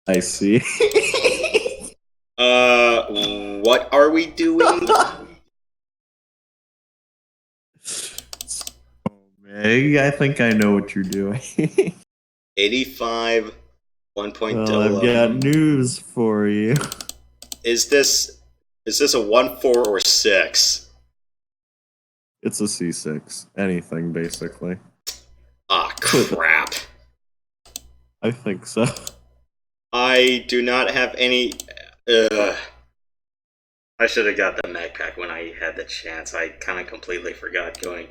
I see. What are we doing? Meg, I think I know what you're doing. 85 1.0. Well, I've got news for you. Is this a 1-4 or 6? It's a C6. Anything, basically. Ah, crap. I think so. I do not have any... I should have got the mech pack when I had the chance. I kind of completely forgot going,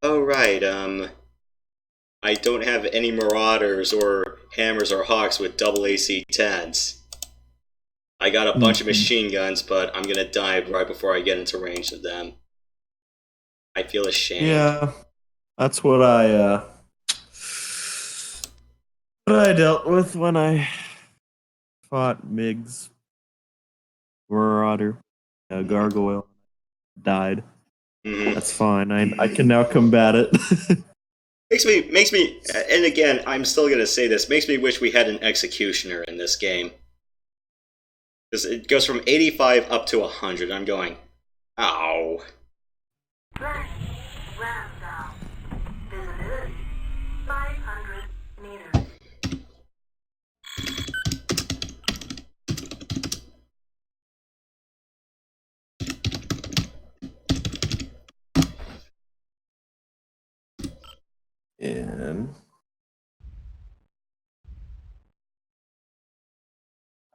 oh right, I don't have any Marauders or Hammers or Hawks with double AC-10s. I got a bunch of machine guns, but I'm gonna die right before I get into range of them. I feel ashamed. Yeah, that's what I dealt with when I fought Miggs, Marauder, Gargoyle, died. That's fine. I can now combat it. Makes me, and again, I'm still gonna say this, makes me wish we had an Executioner in this game. Because it goes from 85 up to 100. I'm going, ow. Flash, ram down. Visibility, 500 meters. And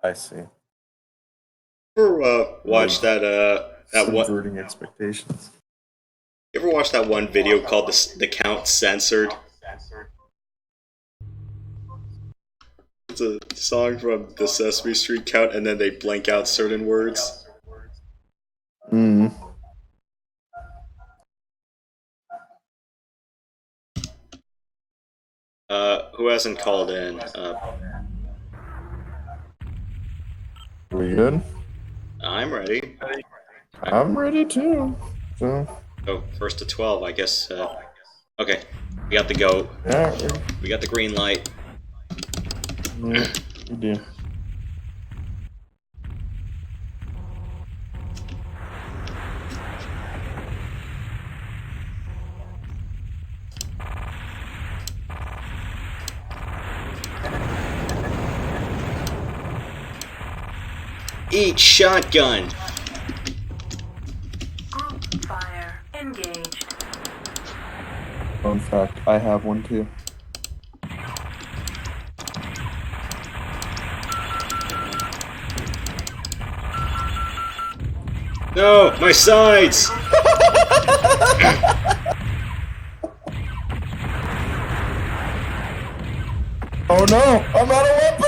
I see. Ever watch that one? Subverting expectations. You ever watch that one video called the Count Censored? It's a song from the Sesame Street Count, and then they blank out certain words. Who hasn't called in? We good? I'm ready. I'm ready too. So. Oh, first to 12, I guess. Okay, we got the go. Yeah. We got the green light. Yeah, we do. Eat shotgun! Group fire engaged. Fun fact, I have one too. No, my sides! Oh no, I'm out of weapons!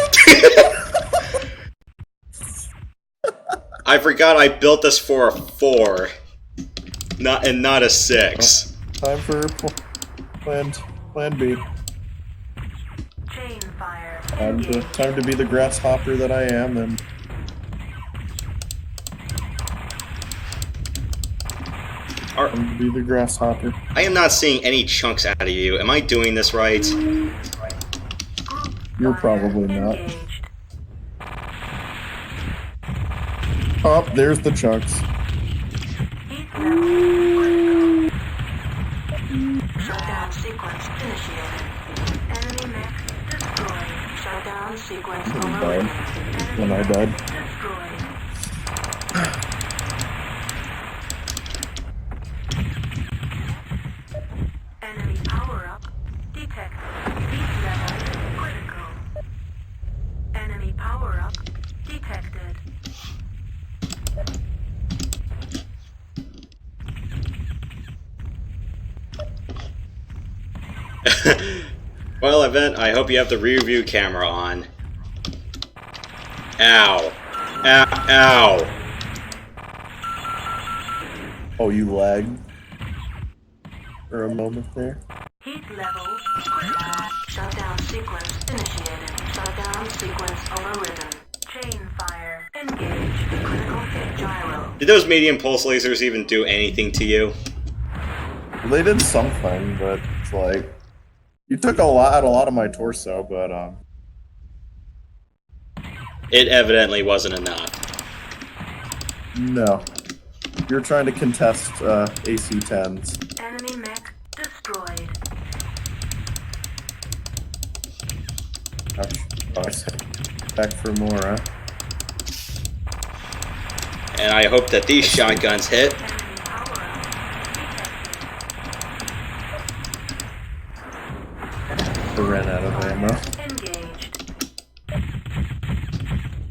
I forgot I built this for a 4, not a 6. Time for plan B. Chain fire Time engaged. to be the grasshopper that I am and time to be the grasshopper. I am not seeing any chunks out of you. Am I doing this right? You're probably not. Oh, there's the chunks. Shutdown sequence initiated. Enemy mech destroyed. Shutdown sequence overridden. When I died. Destroyed. Enemy power up detected. Heat level critical. Enemy power up detected. Well, Event, I hope you have the rear view camera on. Ow. Ow. Ow. Oh, you lagged for a moment there. Heat level critical. Shutdown sequence initiated. Shutdown sequence overridden. Chain fire engaged. Critical hit gyro. Did those medium pulse lasers even do anything to you? They did something, but it's like you took a lot of my torso, but it evidently wasn't enough. No. You're trying to contest AC-10s. Enemy mech destroyed. Ouch. Oh, I see. Back for more, huh? And I hope that these shotguns hit. Enemy power up. I ran out of ammo. Engaged.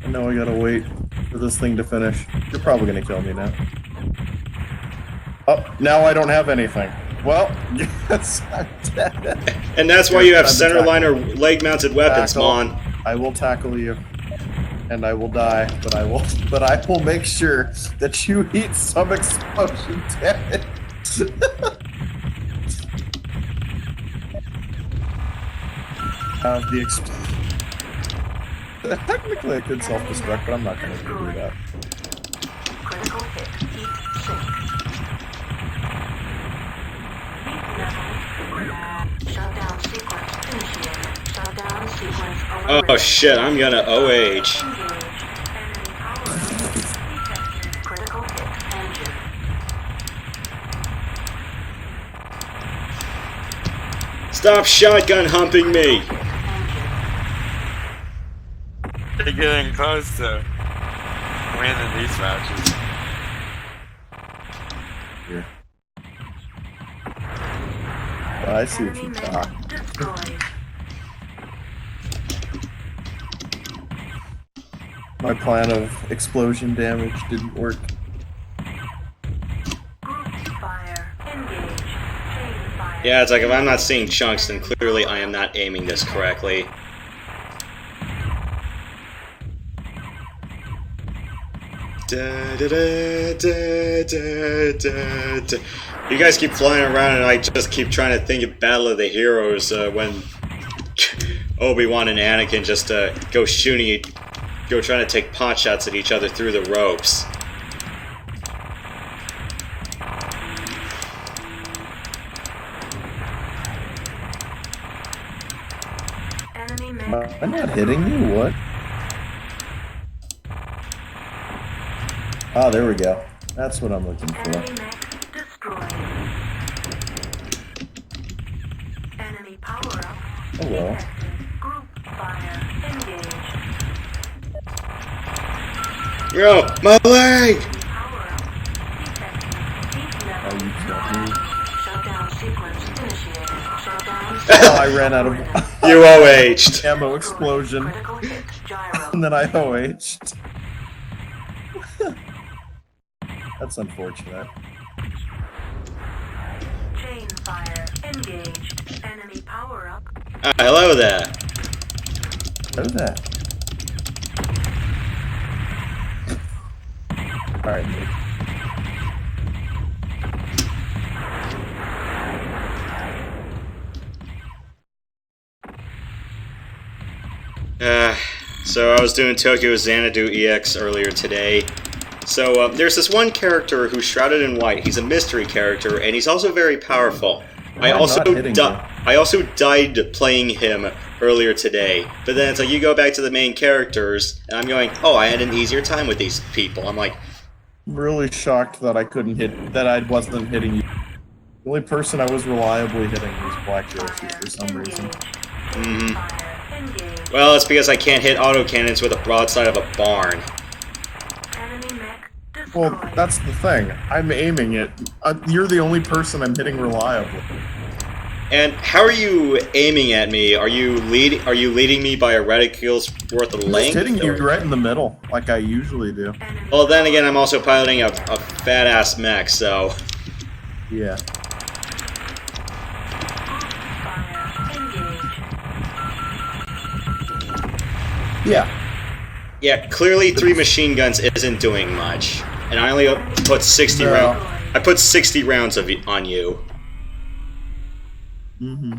I know I gotta wait for this thing to finish. You're probably gonna kill me now. Oh, now I don't have anything. Well, yes, I'm dead. And that's why you have centerline or leg-mounted weapons, Mon. I will tackle you, and I will die, but I will make sure that you eat some explosion damage. Technically, I could self-destruct, but I'm not going to do that. Critical hit. Heat sink. Heat level. Shutdown sequence initiated. Shutdown sequence overridden. Oh shit, I'm gonna OH. Engaged. Enemy power detected. Critical hit engine. Stop shotgun humping me! They're getting close to winning these matches. Here. Oh, I see what Enemy you mech thought. destroyed. My plan of explosion damage didn't work. Group fire. Engage. Chain fire. Yeah, it's like if I'm not seeing chunks, then clearly I am not aiming this correctly. Da, da, da, da, da, da, da. You guys keep flying around and I just keep trying to think of Battle of the Heroes when Obi-Wan and Anakin just go trying to take pot shots at each other through the ropes. Enemy mech. I'm not hitting you, what? Ah, there we go. That's what I'm looking for. Enemy mech destroyed. Enemy power up. Oh well. Group fire. Engaged. Bro, my leg! Power up. Detected. Heat Oh, level. you killed me. Shutdown sequence initiated. Shutdown Oh, I ran out of You OH'd. ammo explosion, critical hit. Gyro. and then I OH'd. That's unfortunate. Chain fire. Engaged. Enemy power up. Hello there. How's that? Alright, mate. So I was doing Tokyo Xanadu EX earlier today. So there's this one character who's shrouded in white. He's a mystery character, and he's also very powerful. I also died playing him earlier today. But then it's like you go back to the main characters, and I'm going, oh, I had an easier time with these people. I'm like, I'm really shocked that I wasn't hitting you. The only person I was reliably hitting was Black Yoshi for some reason. well, it's because I can't hit autocannons with a broadside of a barn. Enemy mech Well, destroyed. that's the thing. I'm aiming it. You're the only person I'm hitting reliably. And how are you aiming at me? Are you leading me by a reticule's worth of I'm length? just hitting you or- right in the middle, like I usually do. Enemy Well, then again, I'm also piloting a fat-ass mech, so... Yeah. fire. Engage. Yeah. Yeah, clearly 3 machine guns isn't doing much. And I only put 60 No. rounds... I put 60 rounds on you. Mm-hmm.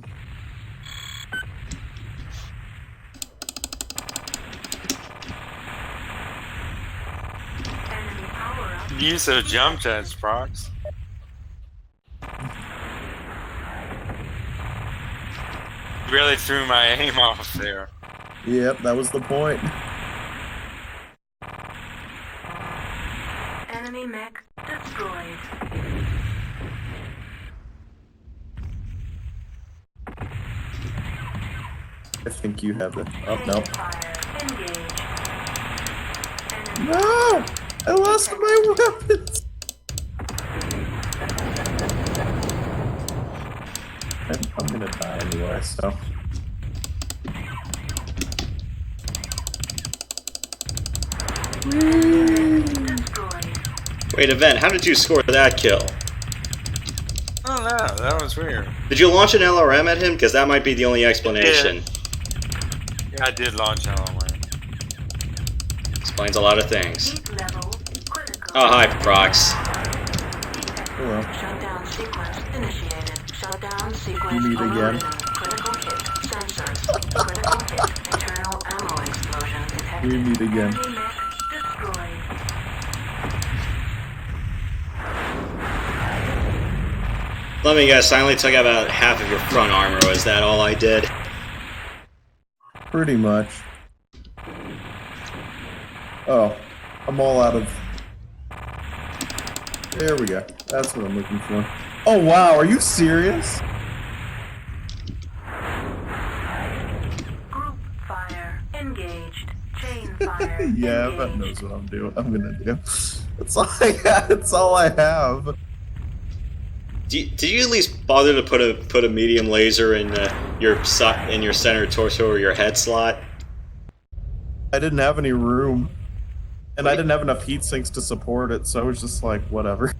Enemy power up. Use those jump jets, Prox. Really threw my aim off there. Yep, that was the point. think you have it. Oh, Chain no. fire. Engage. Enemy No! I lost my weapons! I'm gonna die anyway, so... destroyed. Wait, Event, how did you score that kill? Oh no, that was weird. Did you launch an LRM at him? Because that might be the only explanation. Yeah, I did launch an LRM. Explains a lot of things. Heat level critical. Oh, hi, Prox. Hello. Shutdown sequence initiated. Shutdown sequence You meet again. overridden. Critical hit. Sensors. Critical hit. Internal ammo explosion detected. We meet again. Enemy mech destroyed. Let me guess, I only took out about half of your front armor. Was that all I did? Pretty much. Oh, I'm all out of... There we go. That's what I'm looking for. Oh wow, are you serious? Group fire engaged. Chain fire. Yeah, that engaged. knows what I'm gonna do. That's all I have. That's all I have. Did you at least bother to put a medium laser in your center torso or your head slot? I didn't have any room. And I didn't have enough heat sinks to support it, so it was just like, whatever.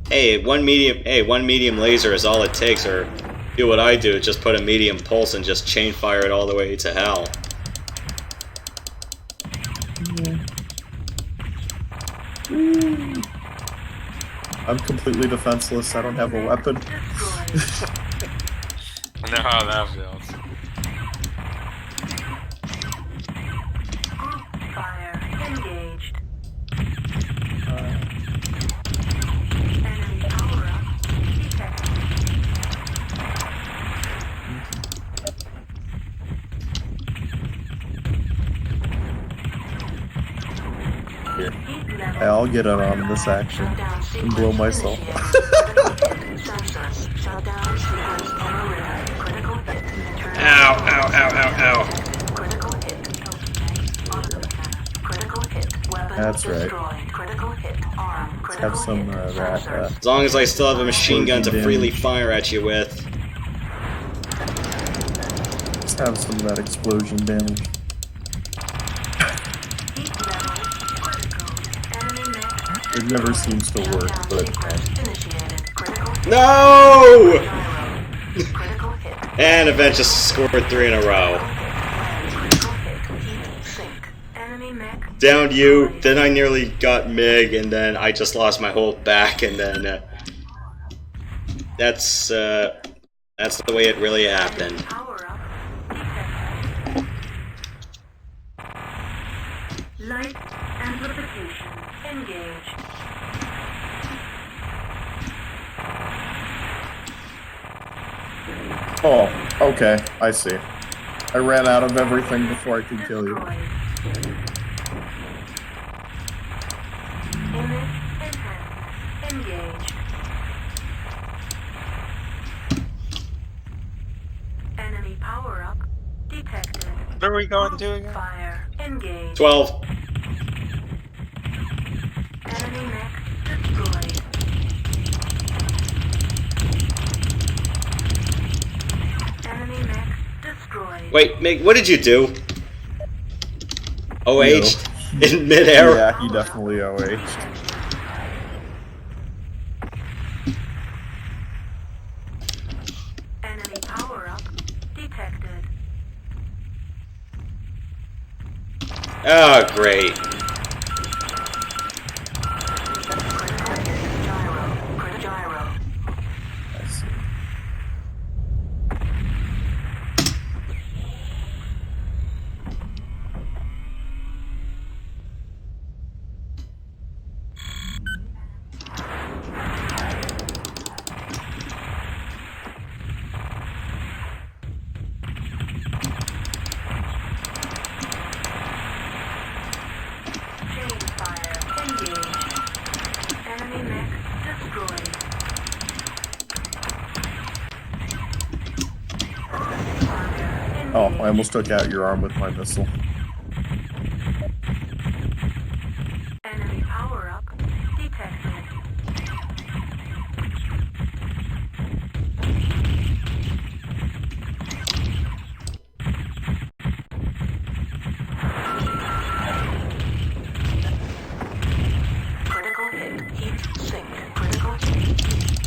Hey, one medium laser is all it takes, or do what I do, just put a medium pulse and just chain fire it all the way to hell. I'm completely defenseless. I don't have a weapon. Destroyed. I know how that feels. Group fire engaged. Enemy power up detected. Here. Heat level. Hey, I'll get in on this action Shutdown and sequence blow myself. initiated. Sensors. Shutdown sequence overridden. Critical hit. Internal Ow, ow, ow, ow, ow. critical hit. Critical hit. Weapon That's right. destroyed. Critical hit. Arm. Critical have some, hit. that, Sensors. As long as I still have a machine gun to Damage. freely fire at you with. Let's have some of that explosion damage. Heat level critical. Enemy mech. It never seems to work, Shutdown but sequence initiated. Critical hit. No! Gyro. Critical hit. And Event just scored 3 in a row. Critical hit. Heat sink. Enemy mech. Downed you, then I nearly got Mig, and then I just lost my whole back, and then that's the way it really happened. Power up detected. Light amplification engaged. oh, okay, I see. I ran out of everything before I could kill you. Destroyed. Image enhanced. Engaged. Enemy power up detected. What are we going to again? Fire engaged. 12. Enemy mech destroyed. Enemy mech destroyed. Wait, Mig, what did you do? OH? In midair? Yeah, he definitely OH'd. Enemy power up detected. Oh, great. Critical gyro. I see. I almost took out your arm with my missile. Enemy power-up detected. Critical hit, heat sink. Critical hit, heat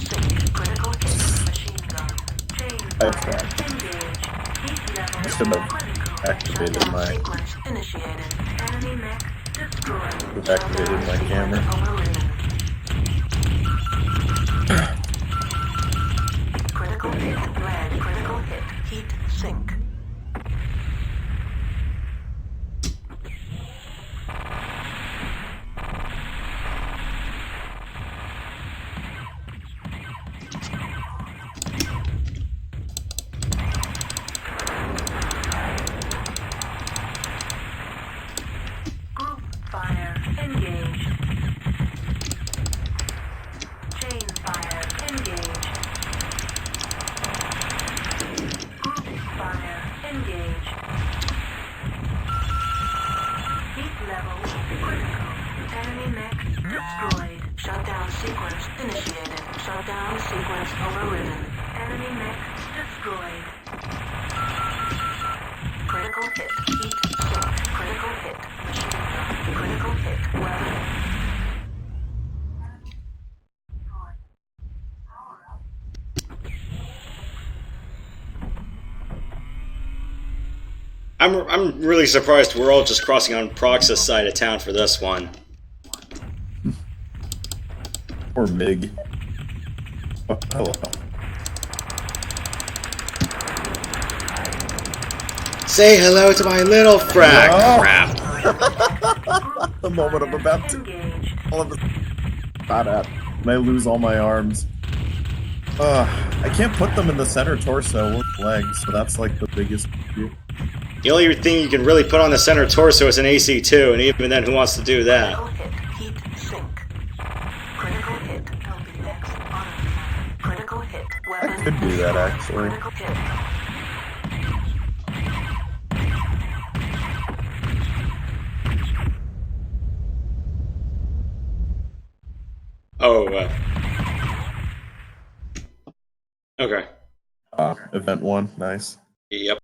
sink. Critical hit, machine gun. Chain That's fire, right. engage. Heat level Must have been critical. activated Shutdown my- sequence initiated. Enemy mech destroyed. We've activated Shutdown my sequence camera. overridden. Critical hit, lead. Critical hit, heat sink. Group fire engaged. Chain fire engaged. Group fire engaged. Heat level critical. Enemy mech destroyed. Shutdown sequence initiated. Shutdown sequence overridden. Enemy mech destroyed. Critical hit. Heat sink. Critical hit. Machine gun. Critical hit. Weapon. I'm really surprised we're all just crossing on Proxus side of town for this one. Or MiG. Oh, hello. Say hello to my little frag. Oh. Crap. The moment I'm about to. Engaged. All of a shot at. And I lose all my arms. I can't put them in the center torso or legs, so that's like the biggest issue. The only thing you can really put on the center torso is an AC2, and even then, who wants to do that? Critical hit. Heat sink. Critical hit. LB mechs on. Critical hit. Weapon. I could do that, actually. Critical hit. Oh, okay. Event 1, nice. Yep.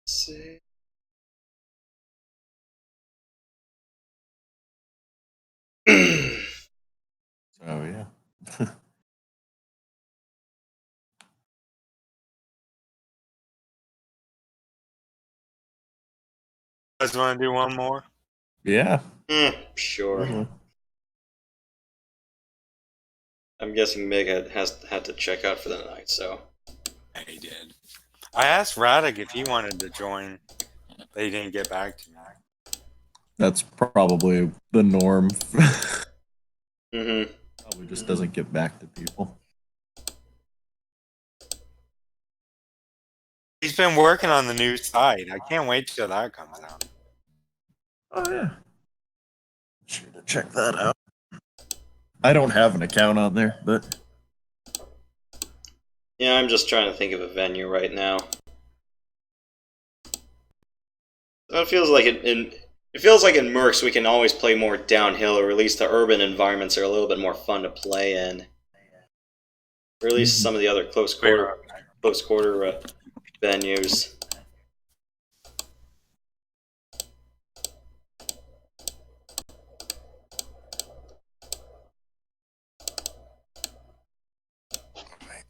See. Oh, yeah. You guys want to do one more? Yeah. Sure. Mhm. I'm guessing Mig has had to check out for the night, so. He did. I asked Radek if he wanted to join, but he didn't get back to me. That's probably the norm. Mm-hmm. Probably just doesn't get back to people. He's been working on the new site. I can't wait till that comes out. Oh, yeah. Sure to check that out. I don't have an account on there, but Yeah, I'm just trying to think of a venue right now. It feels like it feels like in Mercs we can always play more downhill, or at least the urban environments are a little bit more fun to play in. Or at least some of the other close quarter venues.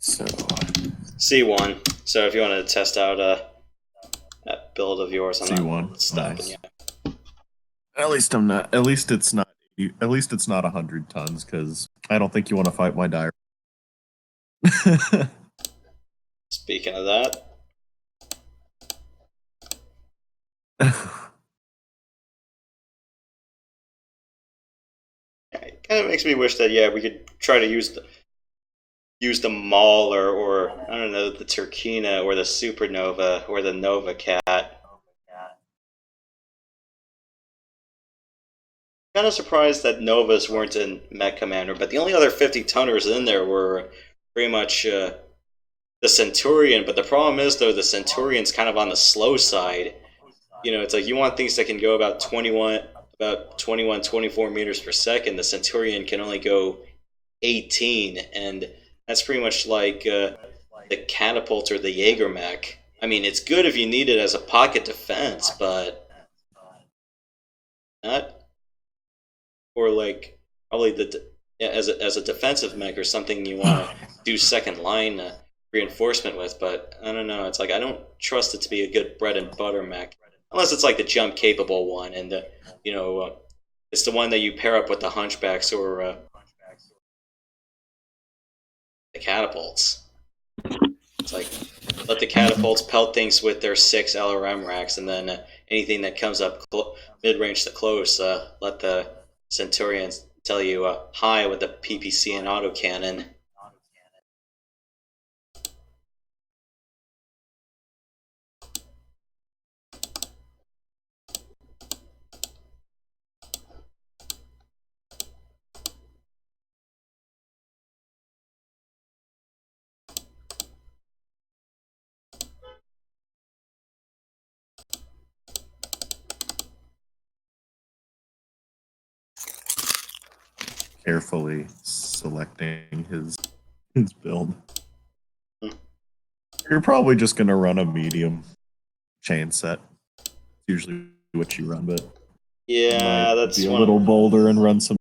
So C1. So if you want to test out that build of yours, I'm C1. not stopping Nice. you. At least I'm not. At least it's not. At least it's not 100 tons, because I don't think you want to fight my diary. Speaking of that, it kind of makes me wish that we could try to use the Maul or I don't know, the Turkina or the Supernova or the Nova Cat. Kind of surprised that Novas weren't in Mech Commander, but the only other 50 tonners in there were pretty much the Centurion. But the problem is, though, the Centurion's kind of on the slow side. You know, it's like you want things that can go about 21, 24 meters per second. The Centurion can only go 18, and that's pretty much like the Catapult or the Jaeger mech. I mean, it's good if you need it as a pocket defense, but not. Or like probably as a defensive mech or something you want to do second line reinforcement with, but I don't know. It's like I don't trust it to be a good bread and butter mech, unless it's like the jump capable one, and it's the one that you pair up with the Hunchbacks or the Catapults. It's like let the Catapults pelt things with their 6 LRM racks, and then anything that comes up mid-range to close, let the Centurions tell you hi with the PPC and autocannon. Carefully selecting his build. You're probably just gonna run a medium chain set. It's usually what you run, but Yeah, that's be a little bolder and run some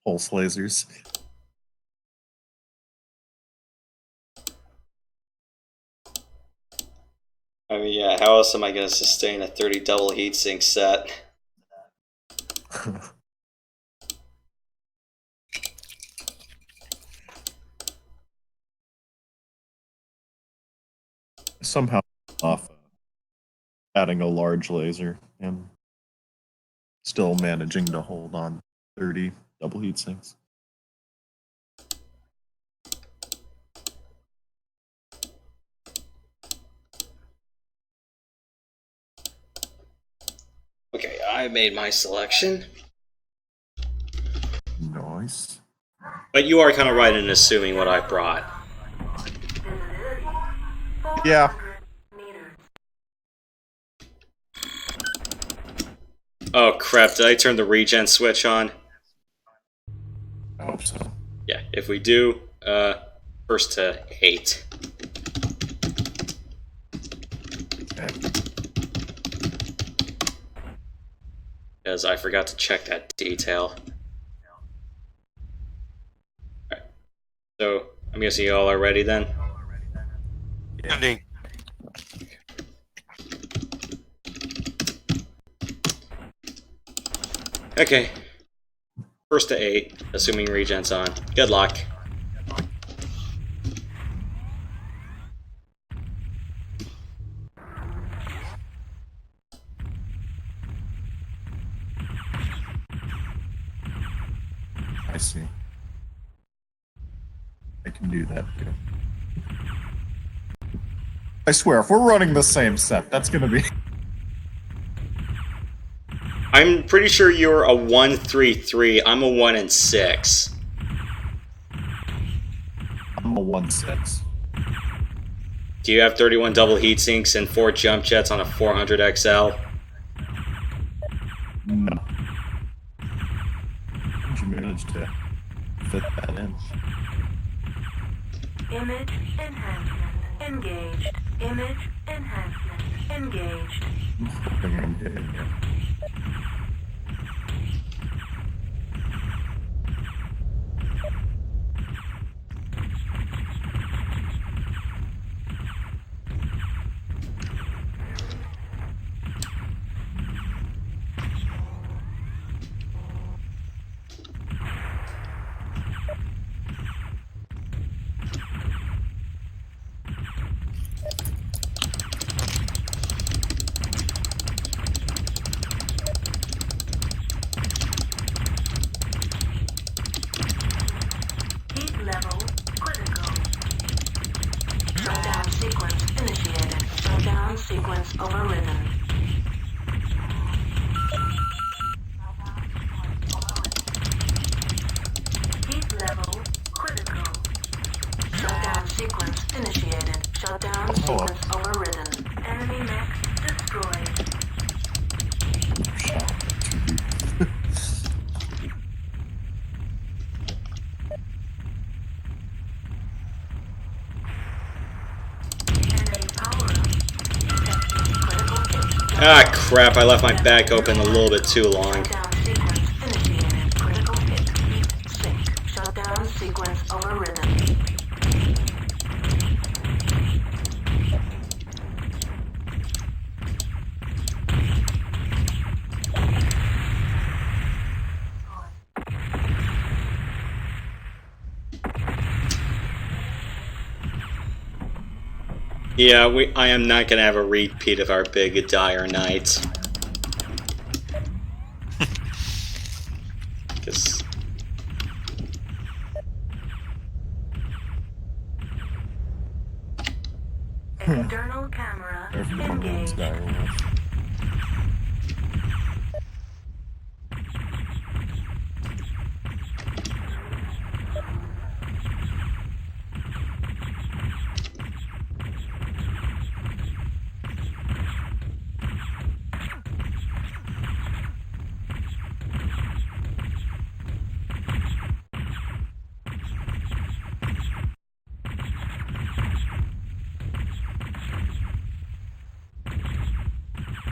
pulse lasers. I mean, yeah, how else am I going to sustain a 30 double heatsink set? Somehow off adding a large laser and still managing to hold on 30 double heat sinks. Okay, I made my selection. Nice. But you are kind of right in assuming what I brought. Yeah. Oh crap, did I turn the regen switch on? I hope so. Yeah, if we do, first to 8. Okay. Because I forgot to check that detail. Alright, so I'm guessing you all are ready then? Ending. Okay. First to 8, assuming regen's on. Good luck. I see. I can do that too. I swear, if we're running the same set, that's gonna be... I'm pretty sure you're a 1-3-3. I'm a 1-6. I'm a 1-6. Do you have 31 double heat sinks and 4 jump jets on a 400 XL? No. How did you manage to fit that in? Image enhancement engaged. Image enhancement engaged. Yeah. Heat level critical. Shutdown sequence initiated. Shutdown sequence overridden. Heat level critical. Shutdown sequence initiated. Shutdown sequence overridden. Enemy mech destroyed. Enemy power up. Critical hit. Ah, crap, I left my back open a little bit too long. Shutdown sequence initiated. Critical hit. Heat sink. Shutdown sequence overridden. Yeah, I am not gonna have a repeat of our big dire night. 'Cause External camera Everyone wants engaged. dire.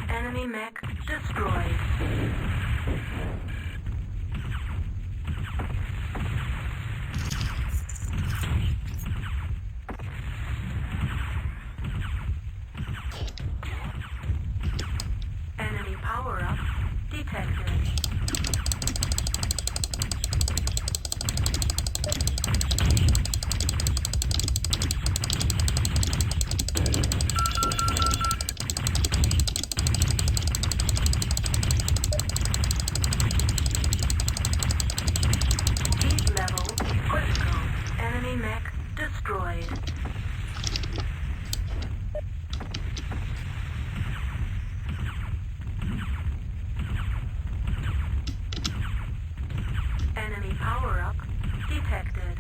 Enemy mech destroyed. Enemy power-up detected. Heat level critical. Enemy mech destroyed. Enemy power-up detected.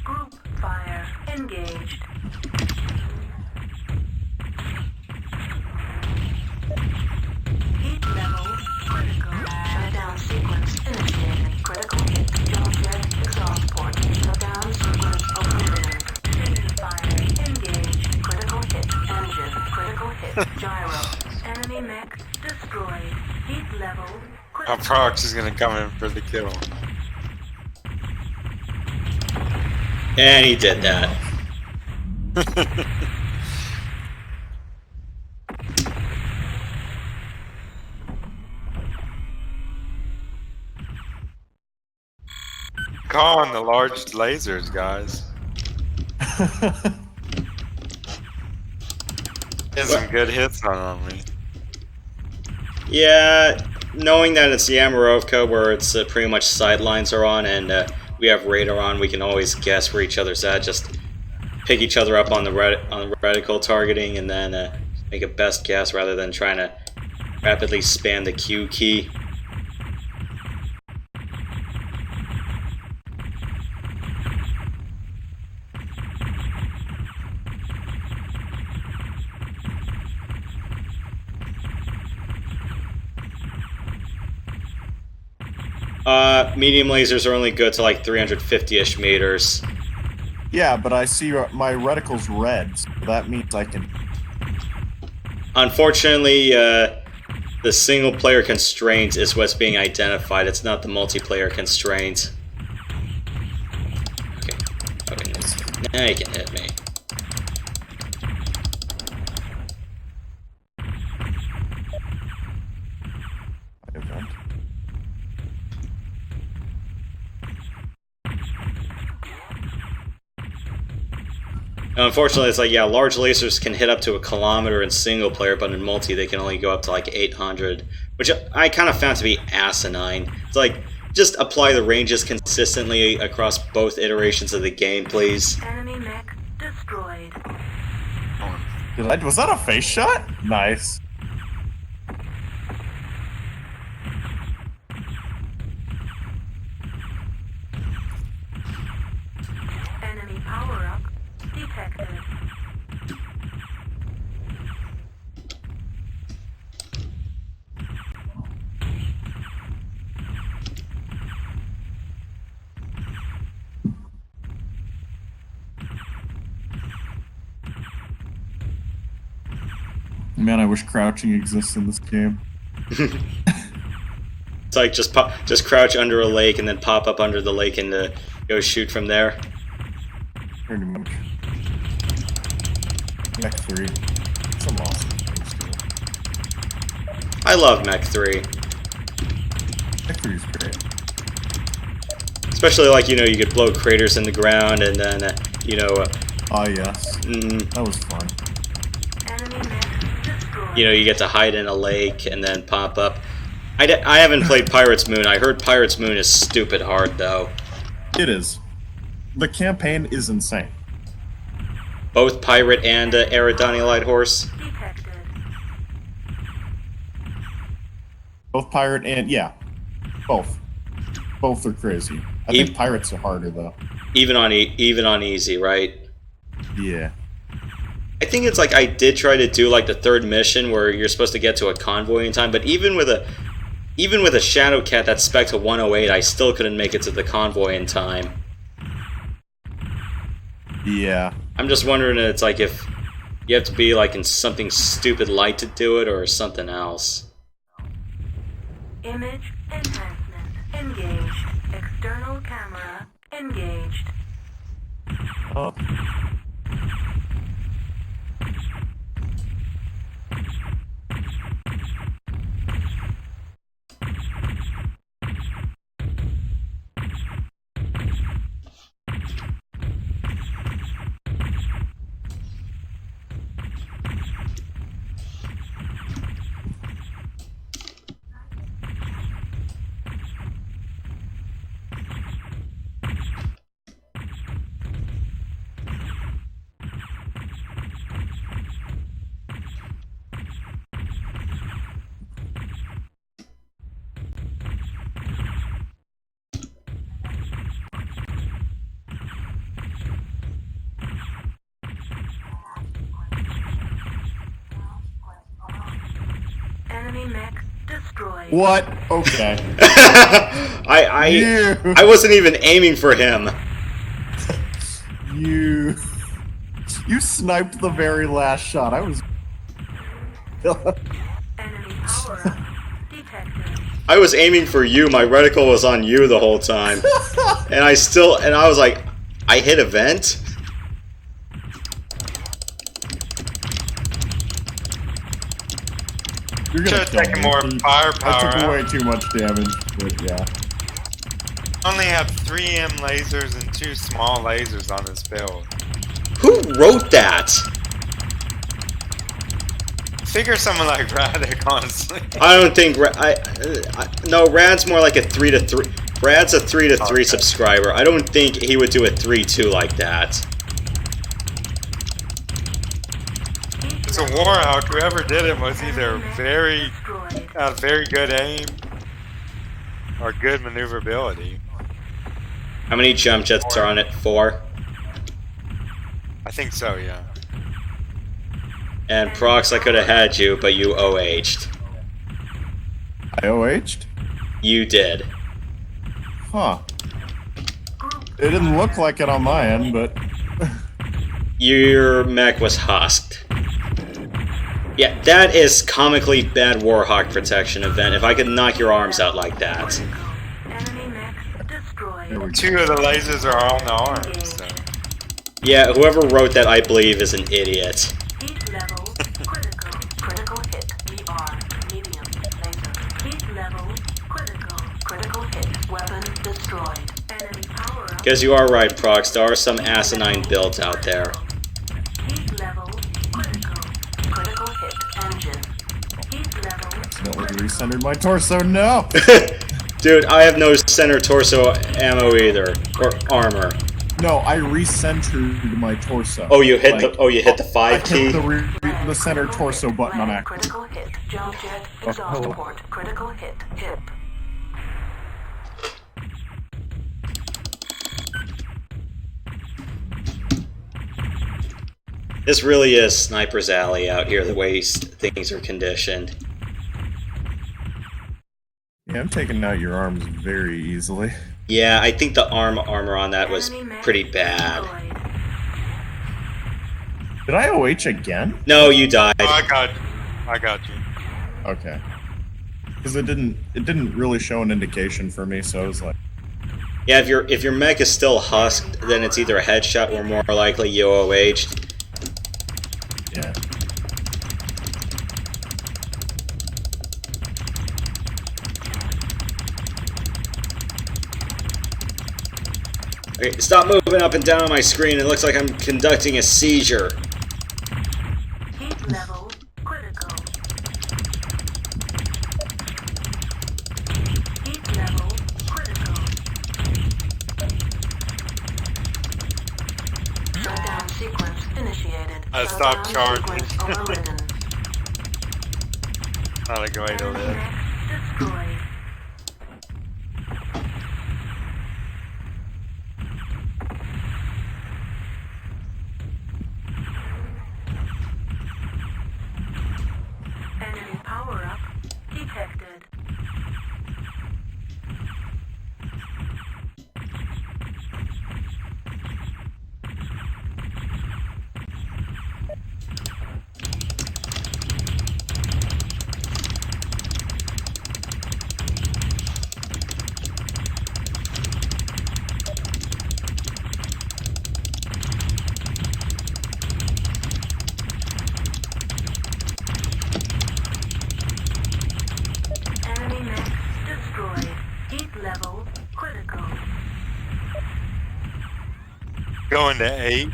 Group fire engaged. Heat level critical. Shutdown sequence initiated. Critical hit. Jump jet exhaust port. Shutdown sequence overridden. Engine fire engaged. Critical hit. Engine. Critical hit. Gyro. Enemy mech destroyed. Heat level Our critical. proxy's gonna come in for the kill. and he did that. Call on the large lasers, guys. Get some good hits on me. Yeah, knowing that it's the Amarovka where it's pretty much sidelines are on and we have radar on, we can always guess where each other's at. Just pick each other up on the reticle targeting and then make a best guess rather than trying to rapidly spam the Q key. Medium lasers are only good to like 350-ish meters. Yeah, but I see my reticle's red, so that means I can... Unfortunately, the single-player constraint is what's being identified. It's not the multiplayer constraint. Okay. Okay, now you can hit me. Event. Unfortunately, it's like, yeah, large lasers can hit up to 1 kilometer in single player, but in multi they can only go up to like 800, which I kind of found to be asinine. It's like, just apply the ranges consistently across both iterations of the game, please. Enemy mech destroyed. Was that a face shot? Nice. Enemy power-up detected. Man, I wish crouching exists in this game. It's like, just crouch under a lake and then pop up under the lake and go shoot from there. Pretty much. Mech 3. Some awesome things to it. I love Mech 3. Mech 3 is great. Especially like, you know, you could blow craters in the ground and then, you know... Ah, yes. That was fun. Enemy mech destroyed. you know, you get to hide in a lake and then pop up. I haven't played Pirate's Moon. I heard Pirate's Moon is stupid hard, though. It is. The campaign is insane. Both Pirate and Aerodani Light Horse. Detected. Both Pirate and... yeah. Both. Both are crazy. I think Pirates are harder, though. Even on easy, right? Yeah. I think it's like I did try to do like the third mission where you're supposed to get to a convoy in time, but even with a Shadow Cat that's spec to 108, I still couldn't make it to the convoy in time. Yeah. I'm just wondering if it's like if you have to be like in something stupid light to do it or something else. Image enhancement engaged. External camera engaged. Oh. Enemy mech destroyed. What? Okay. I wasn't even aiming for him. You sniped the very last shot. I was... Enemy power-up detected. I was aiming for you. My reticle was on you the whole time, and I was like, I hit a vent. You're gonna Should've taken more firepower. I took away too much damage, but yeah. Only have 3M lasers and 2 small lasers on this build. Who wrote that? Figure someone like Radic, honestly. I don't think no, Rad's more like a 3 to 3. Brad's a 3 to 3 subscriber. I don't think he would do a 3-2 like that. So Warhawk, whoever did it was either very good aim or good maneuverability. How many jump jets are on it? 4. I think so, yeah. And Prox, I could have had you, but you OH'd. I OH'd? You did. Huh. It didn't look like it on my end, but... Your mech was husked. Yeah, that is comically bad Warhawk protection event. If I could knock your arms out like that. There we go. 2 of the lasers are on the arms, so. Yeah, whoever wrote that, I believe, is an idiot. Heat level critical. Critical hit. ER. Medium. Laser. Heat level critical. Critical hit. Weapon destroyed. Enemy power up. Because you are right, Prox, there are some asinine builds out there. Heat level critical. Critical hit. Engine. Heat level. Accidentally recentered my torso, no! Dude, I have no center torso ammo either. Or armor. No, I recentered my torso. Oh, you hit Like, the 5 I key? hit the center torso button on accident. Critical hit. Jump jet. Exhaust port. Critical hit. Hip. This really is Sniper's Alley out here, the way things are conditioned. Yeah, I'm taking out your arms very easily. Yeah, I think the armor on that was pretty bad. Did I OH again? No, you died. Oh, I got you. Okay. Because it didn't really show an indication for me, so I was like, Yeah, if your mech is still husked, then it's either a headshot or more likely you OH'd. yeah. Okay, stop moving up and down on my screen. It looks like I'm conducting a seizure. Heat level critical. Heat level critical. Shutdown sequence initiated. I stopped Shutdown charging. sequence overridden. Not a great Enemy idea. mech destroyed. Enemy power-up detected. Enemy mech destroyed. Heat level critical. Going to 8.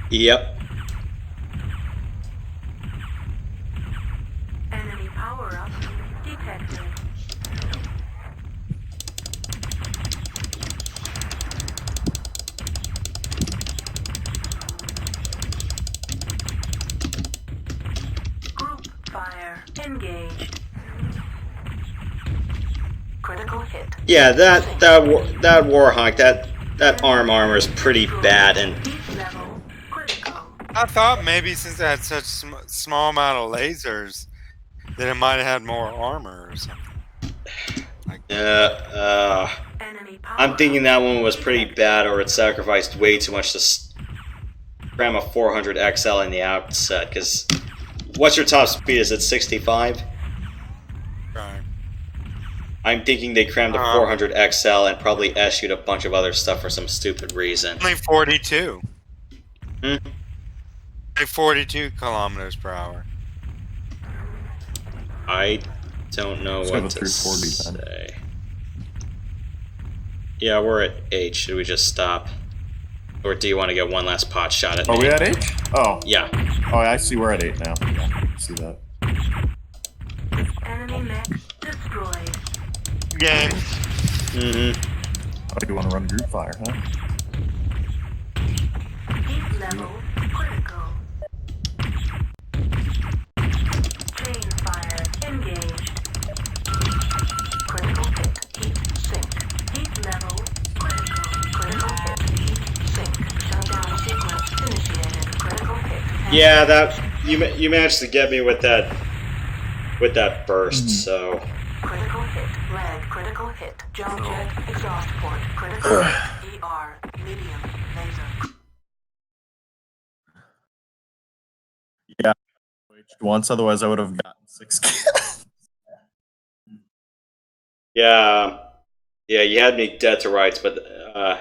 Yep. Enemy power-up detected. Group fire engaged. Critical hit. Yeah, that Warhawk, that armor is pretty bad, and Heat level critical. I thought maybe since it had such small amount of lasers that it might have had more armor or something. Enemy I'm thinking that one was pretty bad, or it sacrificed way too much to cram a 400 XL in the outset. Because what's your top speed? Is it 65? Right. I'm thinking they crammed a 400 XL and probably issued a bunch of other stuff for some stupid reason. Only 42. Hmm? Like 42 kilometers per hour. I don't know Let's have what a to 340 then. say. Yeah, we're at H. Should we just stop? Or do you want to get one last pot shot at me? Are we at 8? Oh. Yeah. Oh, I see we're at 8 now. Yeah, I see that. Enemy mech destroyed. Game. Mm-hmm. Oh, you want to run group fire, huh? Heat level critical. Yeah, that you managed to get me with that burst. So Critical hit. Red. Critical hit. Jump jet. Exhaust port. Critical hit. ER. Medium. Laser. Yeah, once, otherwise I would have gotten 6 kills. yeah, you had me dead to rights, but I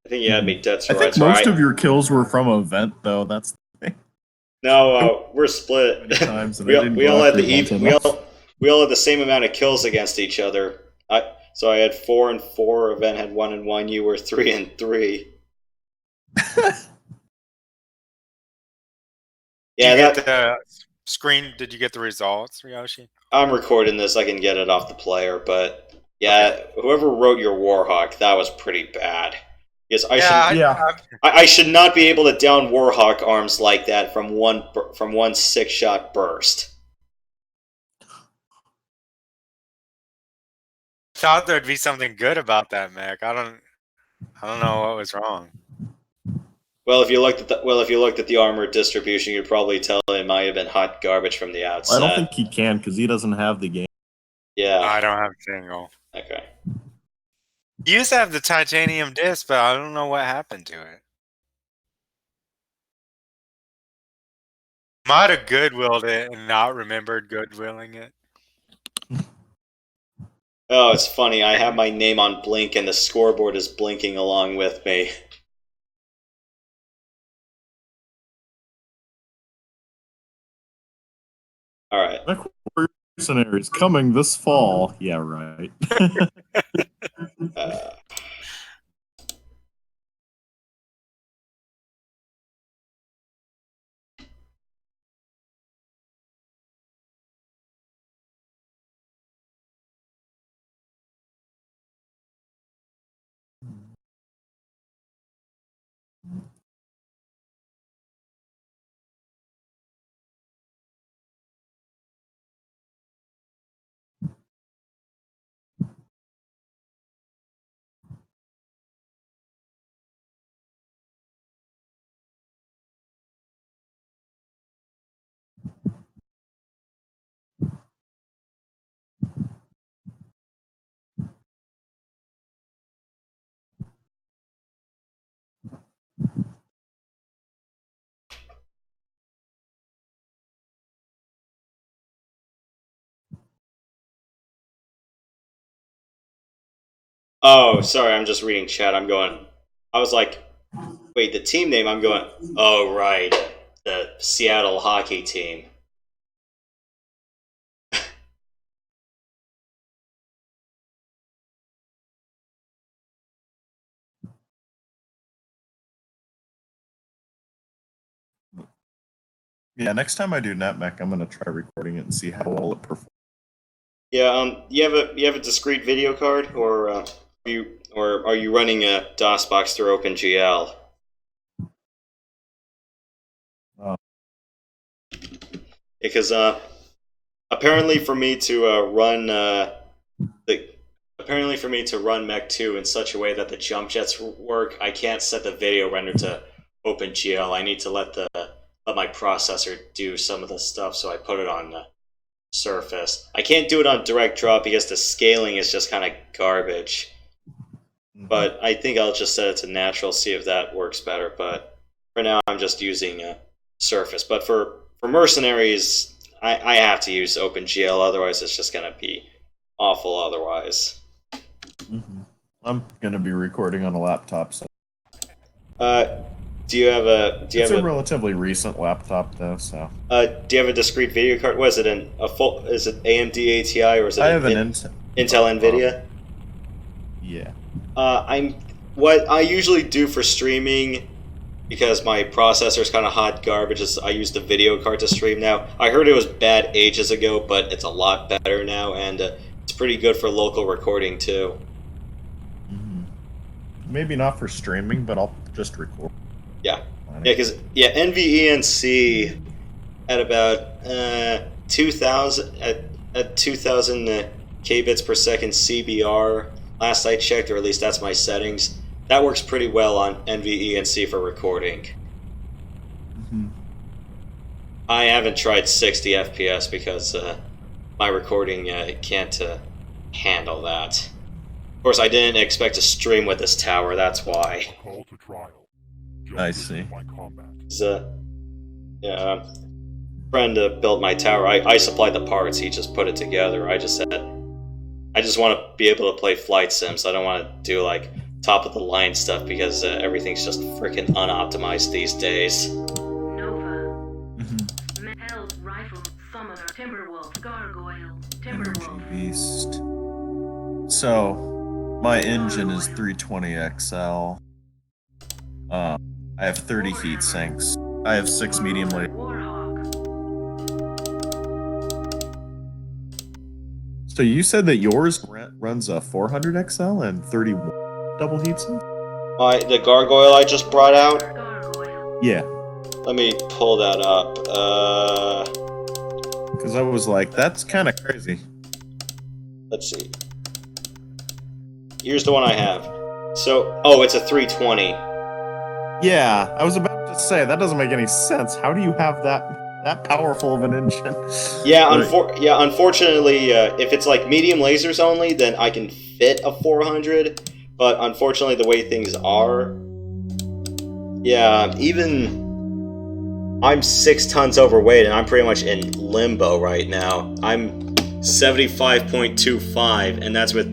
think you had me dead to I rights. think most of your kills were from an event, though. That's the thing. No, we're split. Times and we I didn't we go all had after the events we enough. all had the same amount of kills against each other. So I had 4 and 4. Event had 1 and 1. You were 3 and 3. Yeah, Did you get the screen? Did you get the results, Ryoshi? I'm recording this. I can get it off the player, but yeah, whoever wrote your Warhawk, that was pretty bad. Yes, I should not be able to down Warhawk arms like that from one 6-shot burst. Thought there'd be something good about that mech. I don't know what was wrong. Well, if you looked at the armor distribution, you'd probably tell it might have been hot garbage from the outset. I don't think he can because he doesn't have the game. Yeah, I don't have a single. Okay. You used to have the titanium disc, but I don't know what happened to it. Might have goodwilled it and not remembered goodwilling it. Oh, it's funny. I have my name on Blink, and the scoreboard is blinking along with me. All right. MechWarrior Mercenary is coming this fall. Yeah, right. Oh, sorry. I'm just reading chat. I was like, wait, the team name. I'm going. Oh, right, the Seattle hockey team. Yeah, next time I do NetMech, I'm gonna try recording it and see how well it performs. Yeah. You have a discrete video card, or are you running a DOSBox through OpenGL? Because apparently for me to run Mech 2 in such a way that the jump jets work, I can't set the video render to OpenGL. I need to let my processor do some of the stuff, so I put it on the Surface. I can't do it on direct draw because the scaling is just kind of garbage. But I think I'll just set it to natural, see if that works better. But for now, I'm just using Surface. But for Mercenaries, I have to use OpenGL, otherwise it's just going to be awful otherwise. I'm going to be recording on a laptop. So. Do you have a? It's a relatively recent laptop, though. So. Do you have a discrete video card? Was it Is it AMD ATI or is it? I have an Intel NVIDIA. Yeah. What I usually do for streaming, because my processor is kind of hot garbage, is I use the video card to stream now. I heard it was bad ages ago, but it's a lot better now, and it's pretty good for local recording too. Maybe not for streaming, but I'll just record. Yeah, because NVENC at about 2,000 at 2,000 kbits per second CBR. Last I checked, or at least that's my settings. That works pretty well on NVENC for recording. I haven't tried 60 FPS because my recording can't handle that. Of course, I didn't expect to stream with this tower, that's why. Call to trial. I see. My combat. Yeah, friend built my tower. I supplied the parts, he just put it together. I just said, I just want to be able to play flight sims. I don't want to do like top of the line stuff because everything's just freaking unoptimized these days. Nova. Held rifle. Summoner. Timberwolf. Gargoyle. Energy Timberwolf. beast. So, my engine is 320 XL. I have 30 heat sinks. I have 6 medium laser. Warhawk. So you said that yours runs a 400 XL and 30 double heat sinks? The gargoyle I just brought out? Gargoyle. Yeah. Let me pull that up. Because I was like, that's kind of crazy. Let's see. Here's the one I have. So, oh, it's a 320. Yeah, I was about to say, that doesn't make any sense. How do you have that powerful of an engine? Yeah, But- unfortunately, if it's like medium lasers only, then I can fit a 400. But unfortunately, the way things are, yeah, even I'm 6 tons overweight, and I'm pretty much in limbo right now. I'm 75.25, and that's with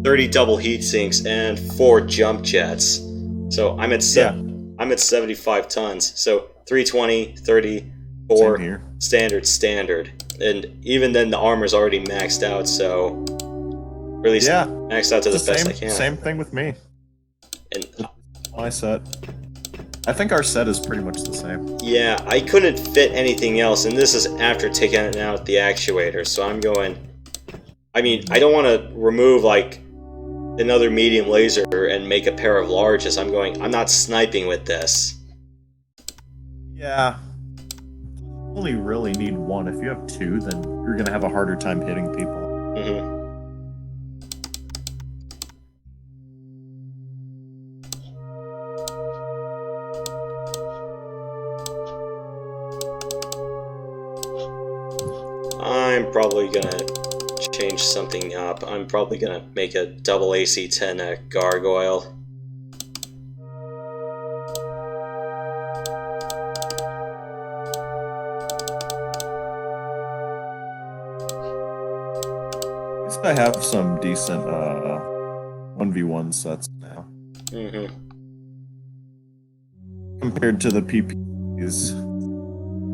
30 double heat sinks and 4 jump jets. So I'm at I'm at 75 tons. So 320, 30, 4 Same here. standard, and even then the armor's already maxed out. So or at least Yeah, maxed out to the best I can. Same thing with me. And My set. I think our set is pretty much the same. yeah, I couldn't fit anything else, and this is after taking out the actuator. So I'm going. I mean, I don't want to remove like another medium laser and make a pair of larges. I'm not sniping with this. Yeah. You only really need one. If you have 2, then you're gonna have a harder time hitting people. Mm-hmm. I'm probably gonna change something up. I'm probably gonna make a double AC-10 gargoyle. At least I have some decent 1v1 sets now. Mm-hmm. Compared to the PPs,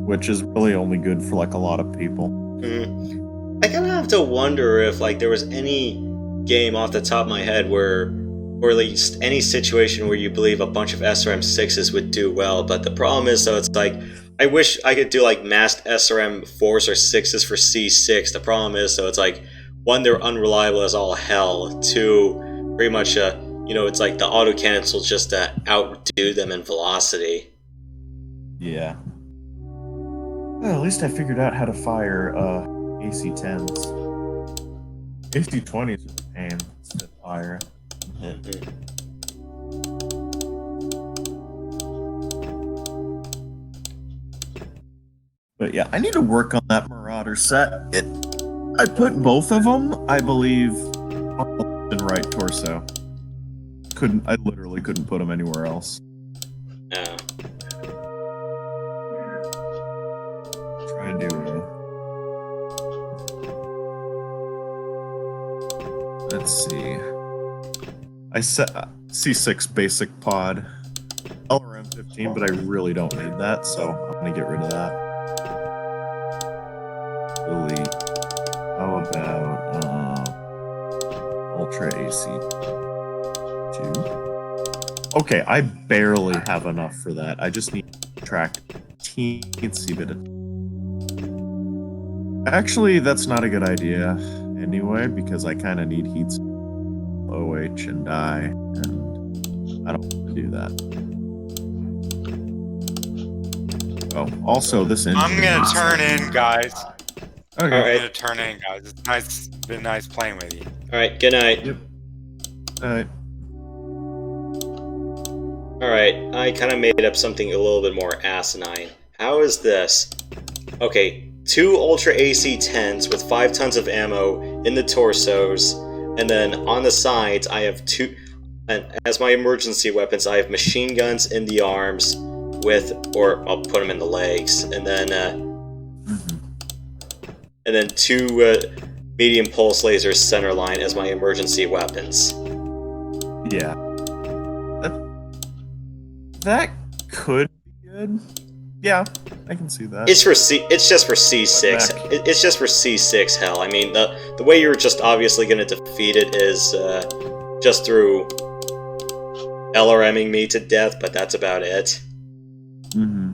which is really only good for like a lot of people. I kind of have to wonder if like there was any game off the top of my head where, or at least any situation where you believe a bunch of SRM 6s would do well. But the problem is, though, it's like I wish I could do like masked SRM 4s or 6s for C6. The problem is, though, it's like 1, they're unreliable as all hell. 2, pretty much you know, it's like the autocannons will just outdo them in velocity. Yeah. Well, at least I figured out how to fire AC-10s. AC-20s are a pain to fire. But yeah, I need to work on that Marauder set. I put both of them, I believe, on the left and right torso. I literally couldn't put them anywhere else. Yeah. Try to do let's see. I set C6 basic pod LRM 15, but I really don't need that, so I'm gonna get rid of that. Delete. How about Ultra AC 2? Okay, I barely have enough for that. I just need to track a teensy bit of. Actually, that's not a good idea anyway, because I kind of need heats, OH, and die, and I don't want to do that. Oh, also this engine. I'm gonna turn in, guys. Okay. All I'm right. gonna turn in, guys. It's nice. Been nice playing with you. All right. Good night. Yep. Alright. Alright, I kind of made up something a little bit more asinine. How is this? Okay, 2 Ultra AC-10s with 5 tons of ammo in the torsos, and then on the sides I have 2. And as my emergency weapons, I have machine guns in the arms with, or I'll put them in the legs, and then 2 medium pulse lasers center line as my emergency weapons. Yeah. That could be good. Yeah, I can see that. It's just for C6. It's just for C6 hell. I mean, the way you're just obviously going to defeat it is just through LRMing me to death, but that's about it. Mm-hmm.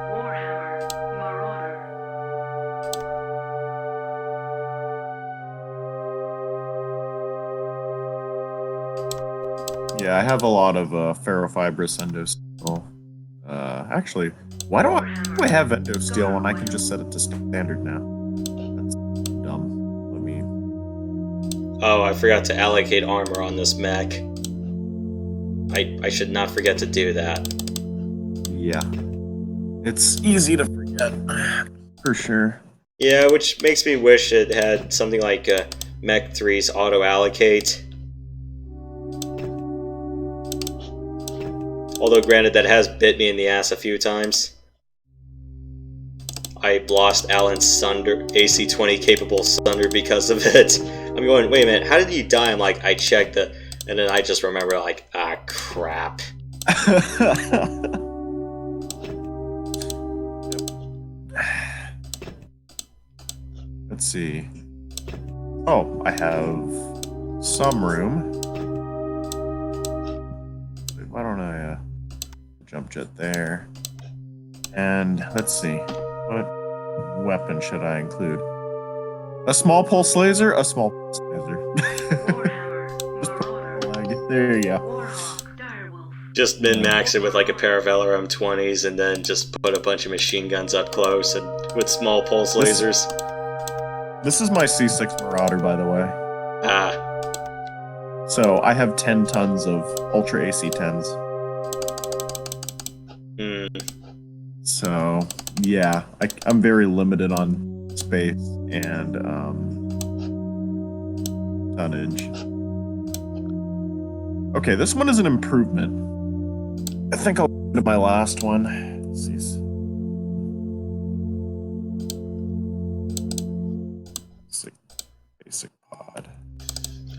Warhammer Marauder. Yeah, I have a lot of ferrofibrous endosteel. Actually, why do I have endosteel when I can just set it to standard now? That's dumb. Let me. Oh, I forgot to allocate armor on this mech. I should not forget to do that. Yeah, it's easy to forget, for sure. Yeah, which makes me wish it had something like Mech 3's auto allocate. Although, granted, that has bit me in the ass a few times. I lost Alan's Sunder, AC-20 capable Sunder because of it. I'm going, wait a minute, how did he die? I'm like, I checked the, and then I just remember, like, ah, crap. Let's see. Oh, I have some room. Why don't I jump jet there? And let's see. What weapon should I include? A small pulse laser? A small pulse laser. Just put it on the leg. There you go. Just min-max it with like a pair of LRM-20s and then just put a bunch of machine guns up close and with small pulse lasers. This is my C6 Marauder, by the way. Ah. So I have 10 tons of Ultra AC-10s. So, yeah, I'm very limited on space and tonnage. Okay, this one is an improvement. I think I'll go to my last one. Let's see. Basic pod.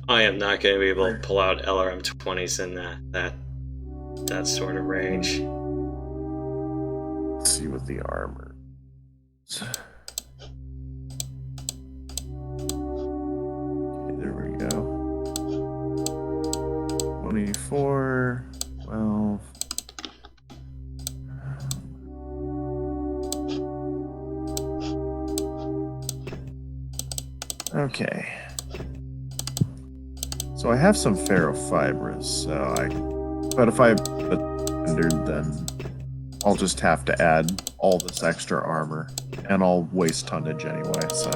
I am not going to be able to pull out LRM-20s in that sort of range. Let's see what the armor is. Okay, there we go. 24, 12. Okay. So I have some ferrofibrous, but if I put standard, then I'll just have to add all this extra armor, and I'll waste tonnage anyway, so.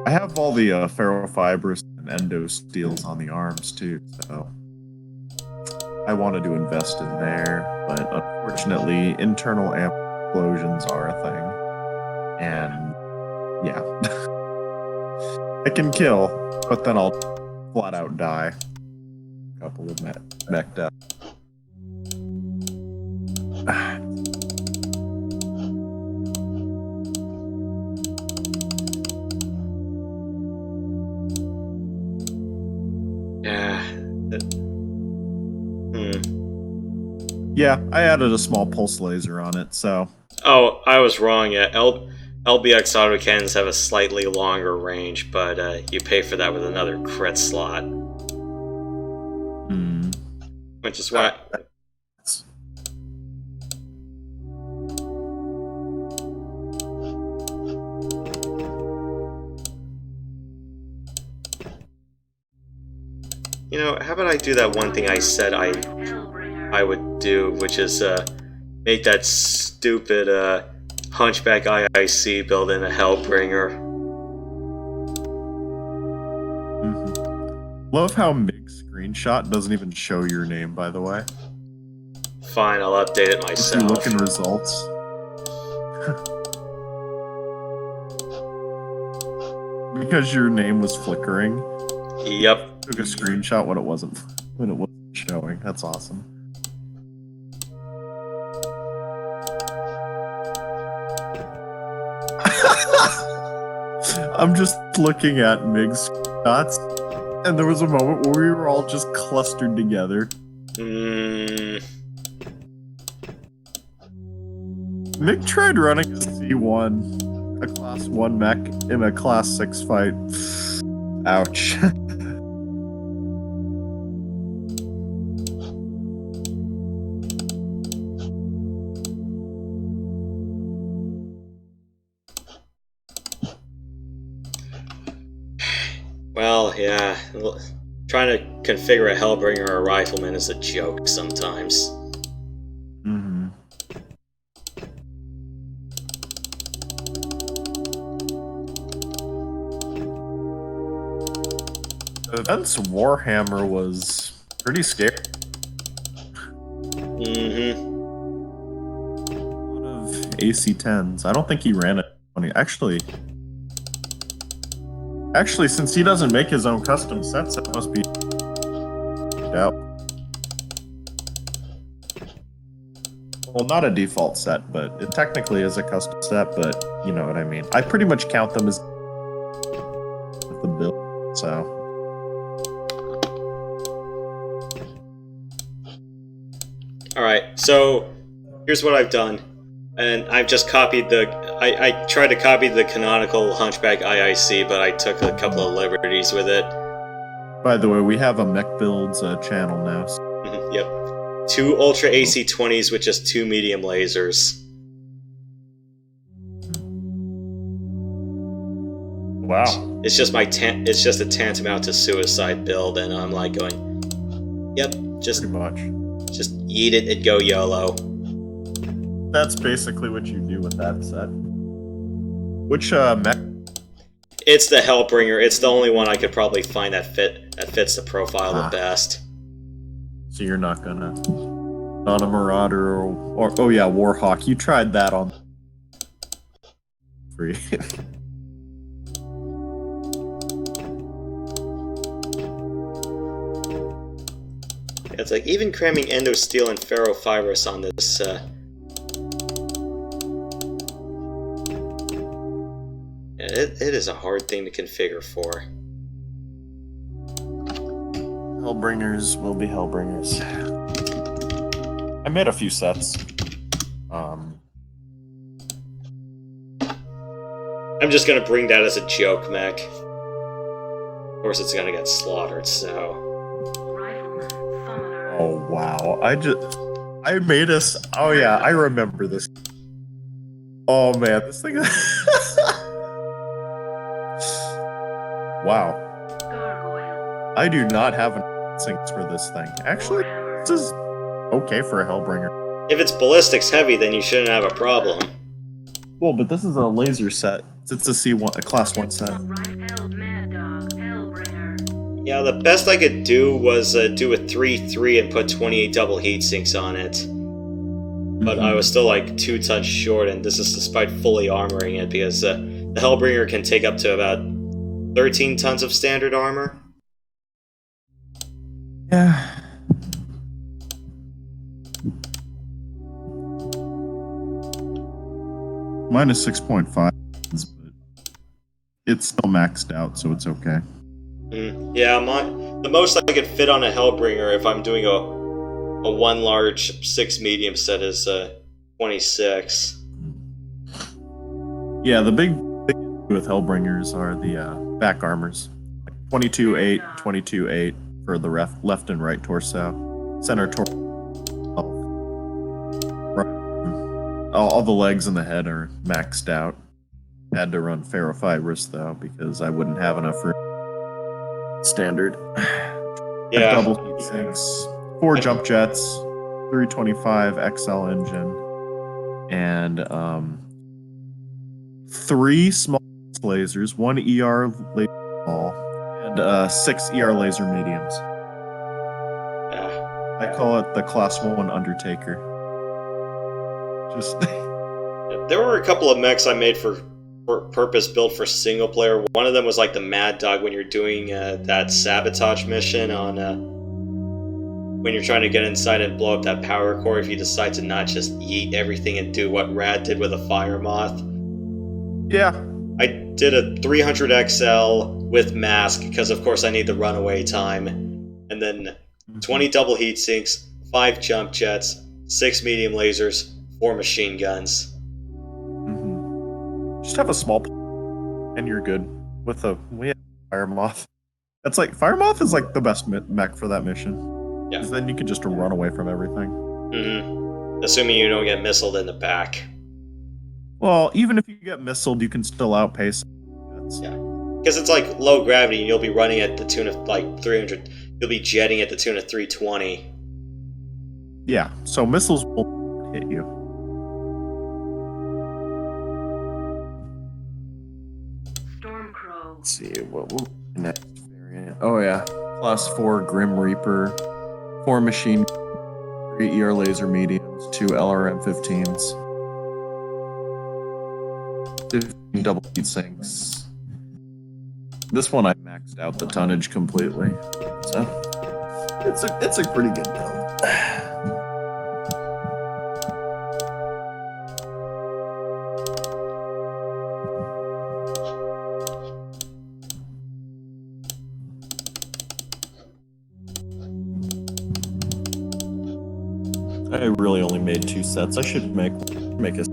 I have all the ferrofibrous and endosteels on the arms too, so I wanted to invest in there, but unfortunately, internal amp explosions are a thing, and yeah. I can kill, but then I'll flat out die. A couple of mech deaths. Yeah, I added a small pulse laser on it, so. Oh, I was wrong. Yeah, LBX autocannons have a slightly longer range, but you pay for that with another crit slot. Which is why. You know, how about I do that one thing I said I would do, which is make that stupid Hunchback IIC build in a Hellbringer. Love how Mig's screenshot doesn't even show your name, by the way. Fine, I'll update it If myself. you look in results. Because your name was flickering. Yep. Took a screenshot when it wasn't showing. That's awesome. I'm just looking at Mig's shots, and there was a moment where we were all just clustered together. Mig tried running a C1, a class 1 mech, in a class 6 fight. Ouch. Well, yeah. Trying to configure a Hellbringer or a Rifleman is a joke sometimes. Mm-hmm. Events Warhammer was pretty scary. Mm-hmm. A lot of AC-10s. I don't think he ran it. Actually, since he doesn't make his own custom sets, that must be out. Well, not a default set, but it technically is a custom set, but you know what I mean. I pretty much count them as the build, so. Alright, so here's what I've done. And I've just copied I tried to copy the canonical Hunchback IIC, but I took a couple of liberties with it. By the way, we have a Mech Builds channel now. So. Yep. 2 Ultra AC-20s with just 2 medium lasers. Wow. It's just it's just a tantamount to suicide build, and I'm like going, yep, just Pretty much. Just eat it and go YOLO. That's basically what you do with that set. Which mech? It's the Hellbringer. It's the only one I could probably find that fits the profile the best. So you're not gonna on a Marauder or oh yeah, Warhawk. You tried that on free. It's like even cramming Endosteel and Ferrofibrous on this. It is a hard thing to configure for. Hellbringers will be Hellbringers. I made a few sets. I'm just gonna bring that as a joke, mech. Of course, it's gonna get slaughtered, so. Oh wow! I made us. Oh yeah, I remember this. Oh man, this thing. Wow. I do not have an sinks for this thing. Actually, this is okay for a Hellbringer. If it's ballistics heavy, then you shouldn't have a problem. Well, but this is a laser set. It's a C1, a class 1 set. Yeah, the best I could do was do a 3-3 and put 28 double heat sinks on it. But I was still like 2 tons short, and this is despite fully armoring it, because the Hellbringer can take up to about 13 tons of standard armor. Yeah. Mine is 6.5, but it's still maxed out, so it's okay. Yeah, the most I could fit on a Hellbringer if I'm doing a 1 large 6 medium set is 26. Yeah, the big with Hellbringers are the back armors. 22-8, 22-8 for the left and right torso. Center torso. All the legs and the head are maxed out. Had to run ferrofibrous though, because I wouldn't have enough for standard. Yeah. Double heat sinks, 4 jump jets, 325 XL engine, and 3 small lasers, 1 ER laser ball, and had 6 ER laser mediums. Yeah. I call it the Class 1 Undertaker. Just There were a couple of mechs I made for purpose built for single player. One of them was like the Mad Dog when you're doing that sabotage mission on when you're trying to get inside and blow up that power core. If you decide to not just yeet everything and do what Rad did with a fire moth. yeah. I did a 300 XL with mask because of course I need the runaway time, and then 20 double heat sinks, 5 jump jets, 6 medium lasers, 4 machine guns. Just have a small and you're good with we have fire moth. That's like fire moth is like the best mech for that mission. Yeah. 'Cause then you can just run away from everything. Assuming you don't get missiled in the back. Well, even if you get missiled, you can still outpace. Yeah. Because it's like low gravity and you'll be running at the tune of like 300. You'll be jetting at the tune of 320. Yeah, so missiles will hit you. Stormcrow. Let's see, what will be next variant? Oh yeah, Class 4 Grim Reaper, 4 machine, 3 ER laser mediums, 2 LRM-15s, 15 double heat sinks. This one I maxed out the tonnage completely, so it's a pretty good build. I really only made 2 sets. I should make a.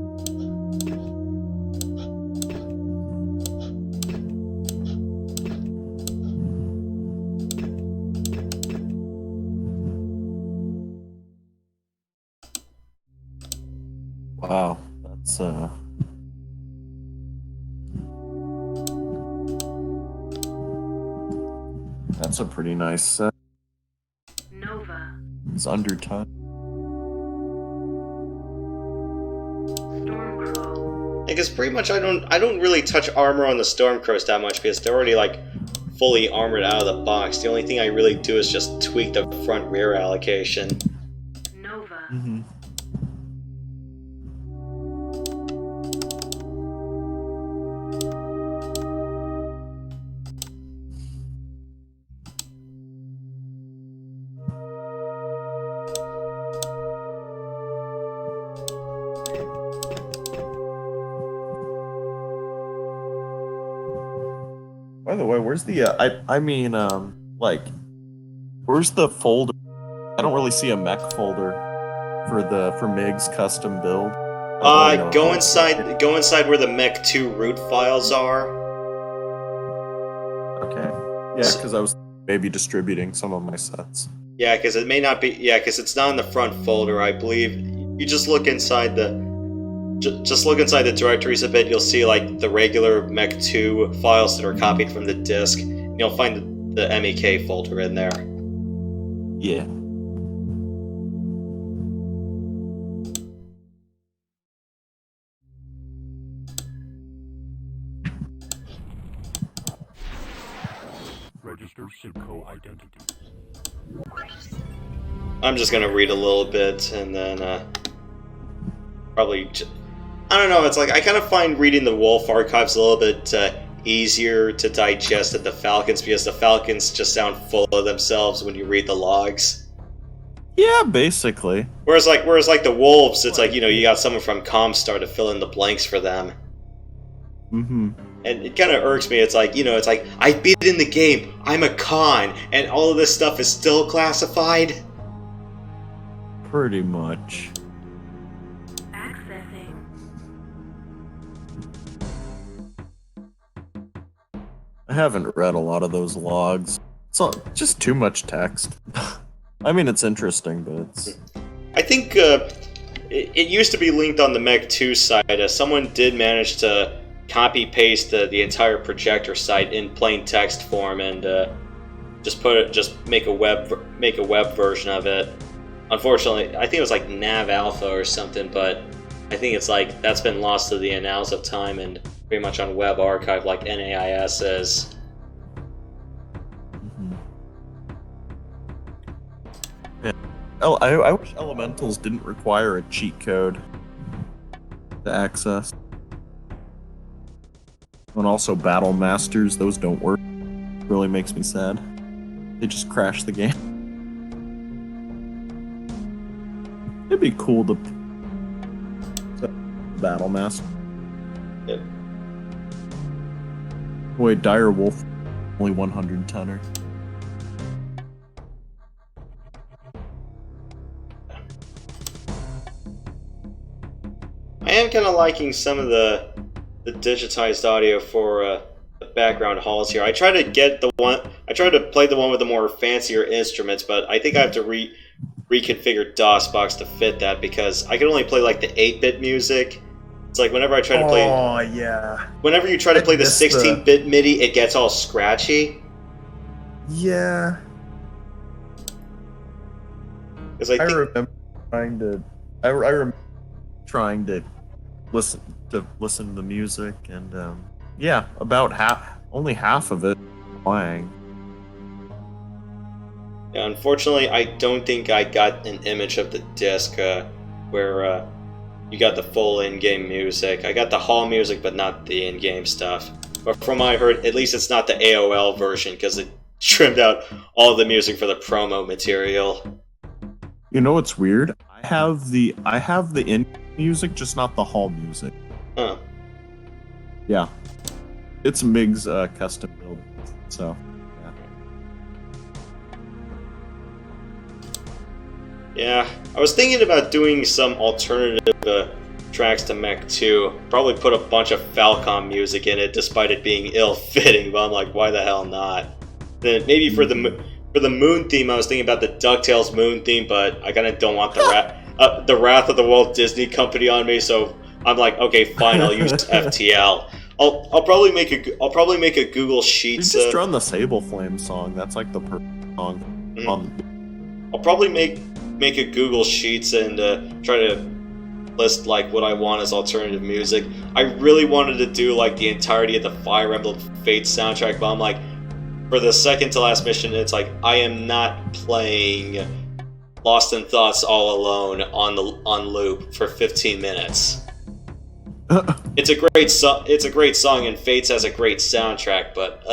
Wow, that's a pretty nice set. Nova. It's under ton. Stormcrow. I guess pretty much I don't really touch armor on the Stormcrows that much because they're already like fully armored out of the box. The only thing I really do is just tweak the front rear allocation. Nova. Mm-hmm. By the way, where's the where's the folder? I don't really see a mech folder for MIG's custom build. Go inside where the Mech 2 root files are. Okay. Yeah, because I was maybe distributing some of my sets. Yeah, because it may not be. Yeah, because it's not in the front folder. I believe you just look inside the. Just look inside the directories a bit. You'll see like the regular Mech 2 files that are copied from the disk. And you'll find the MEK folder in there. Yeah. Register Simcoe identity. I'm just gonna read a little bit and then probably. I don't know. It's like I kind of find reading the Wolf archives a little bit easier to digest than the Falcons because the Falcons just sound full of themselves when you read the logs. Yeah, basically. Whereas like the Wolves, it's like you got someone from Comstar to fill in the blanks for them. Mm-hmm. And it kind of irks me. It's like it's like I beat in the game. I'm a con, and all of this stuff is still classified. Pretty much. Accessing. I haven't read a lot of those logs. It's just too much text. I mean, it's interesting, but it's... I think it used to be linked on the Mech 2 side. Someone did manage to copy-paste the entire projector site in plain text form and just make a web version of it. Unfortunately, I think it was like Nav Alpha or something, but I think it's like that's been lost to the annals of time and pretty much on Web Archive like NAIS is. Yeah. I wish Elementals didn't require a cheat code to access. And also Battle Masters, those don't work. Really makes me sad. They just crash the game. It'd be cool to Battle Master. Yep. Wait, Dire Wolf only 110er. I am kind of liking some of the digitized audio for the background halls here. I try to play the one with the more fancier instruments, but I think I have to reconfigure DOSBox to fit that because I can only play like the 8-bit music. It's like whenever I try to play. Oh yeah. Whenever you try to play the 16-bit MIDI, it gets all scratchy. Yeah. Because I remember trying to. I remember trying to listen to the music, and yeah, about only half of it playing. Yeah, unfortunately, I don't think I got an image of the disc where you got the full in-game music. I got the hall music, but not the in-game stuff. But from what I heard, at least it's not the AOL version because it trimmed out all the music for the promo material. You know what's weird? I have the in music, just not the hall music. Huh. Yeah, it's Mig's custom build, so yeah. Yeah, I was thinking about doing some alternative tracks to Mech 2. Probably put a bunch of Falcon music in it, despite it being ill-fitting. But I'm like, why the hell not? Then maybe for the Moon theme, I was thinking about the DuckTales Moon theme, but I kind of don't want the Wrath of the Walt Disney Company on me. So I'm like, okay, fine, I'll use FTL. I'll probably make a Google Sheets. You just run the Sable Flame song. That's like the perfect song. I'll probably make a Google Sheets and try to list like what I want as alternative music. I really wanted to do like the entirety of the Fire Emblem Fates soundtrack, but I'm like, for the second to last mission, it's like I am not playing Lost in Thoughts All Alone on loop for 15 minutes. It's a great song, and Fates has a great soundtrack, but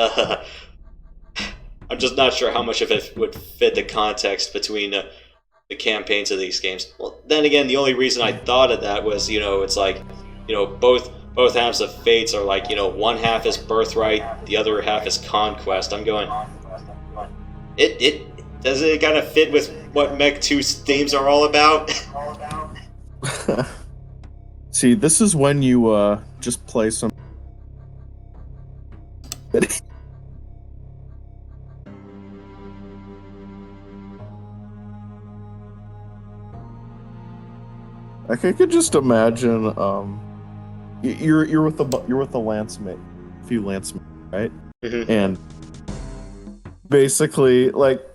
I'm just not sure how much of it would fit the context between the campaigns of these games. Well, then again, the only reason I thought of that was, it's like, both halves of Fates are like, one half is Birthright, the other half is Conquest. I'm going, does it kind of fit with what Mech 2's themes are all about? See, this is when you just play some. Like, I could just imagine, you're with the lanceman, a few lancemen, right? Mm-hmm. And basically, like,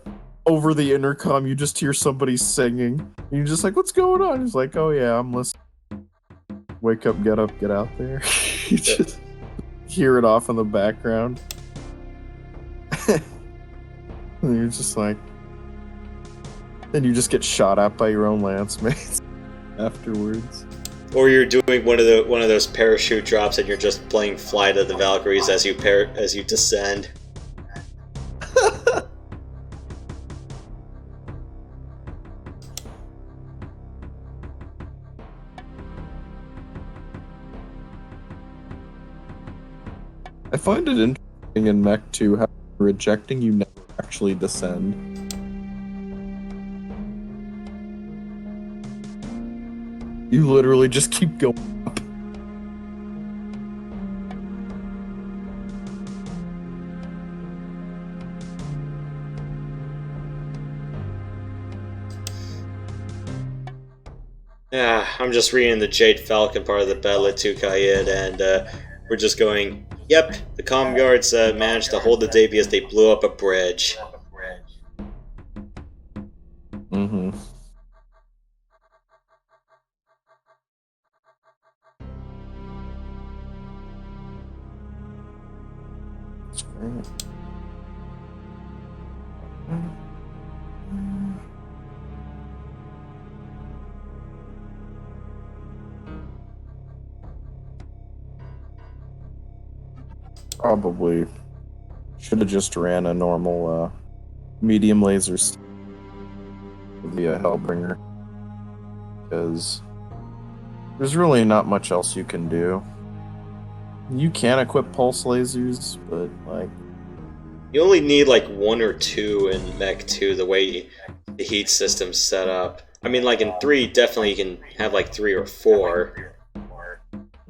over the intercom, you just hear somebody singing, and you're just like, "What's going on?" He's like, "Oh yeah, I'm listening." Wake up, get out there. You just hear it off in the background. And you're just like, then you just get shot at by your own lance mates afterwards. Or you're doing one of those parachute drops and you're just playing Flight of the Valkyries as you descend. I find it interesting in Mech 2 how rejecting you never actually descend. You literally just keep going up. Yeah, I'm just reading the Jade Falcon part of the Battle of Tukayid, and we're just going, yep, the comm guards managed to hold the day because they blew up a bridge. Mm-hmm. That's great. Probably should have just ran a normal medium laser with the Hellbringer, because there's really not much else you can do. You can equip pulse lasers, but like You only need like 1 or 2 in Mech 2, the way the heat system's set up. I mean, like in 3, definitely you can have like 3 or 4.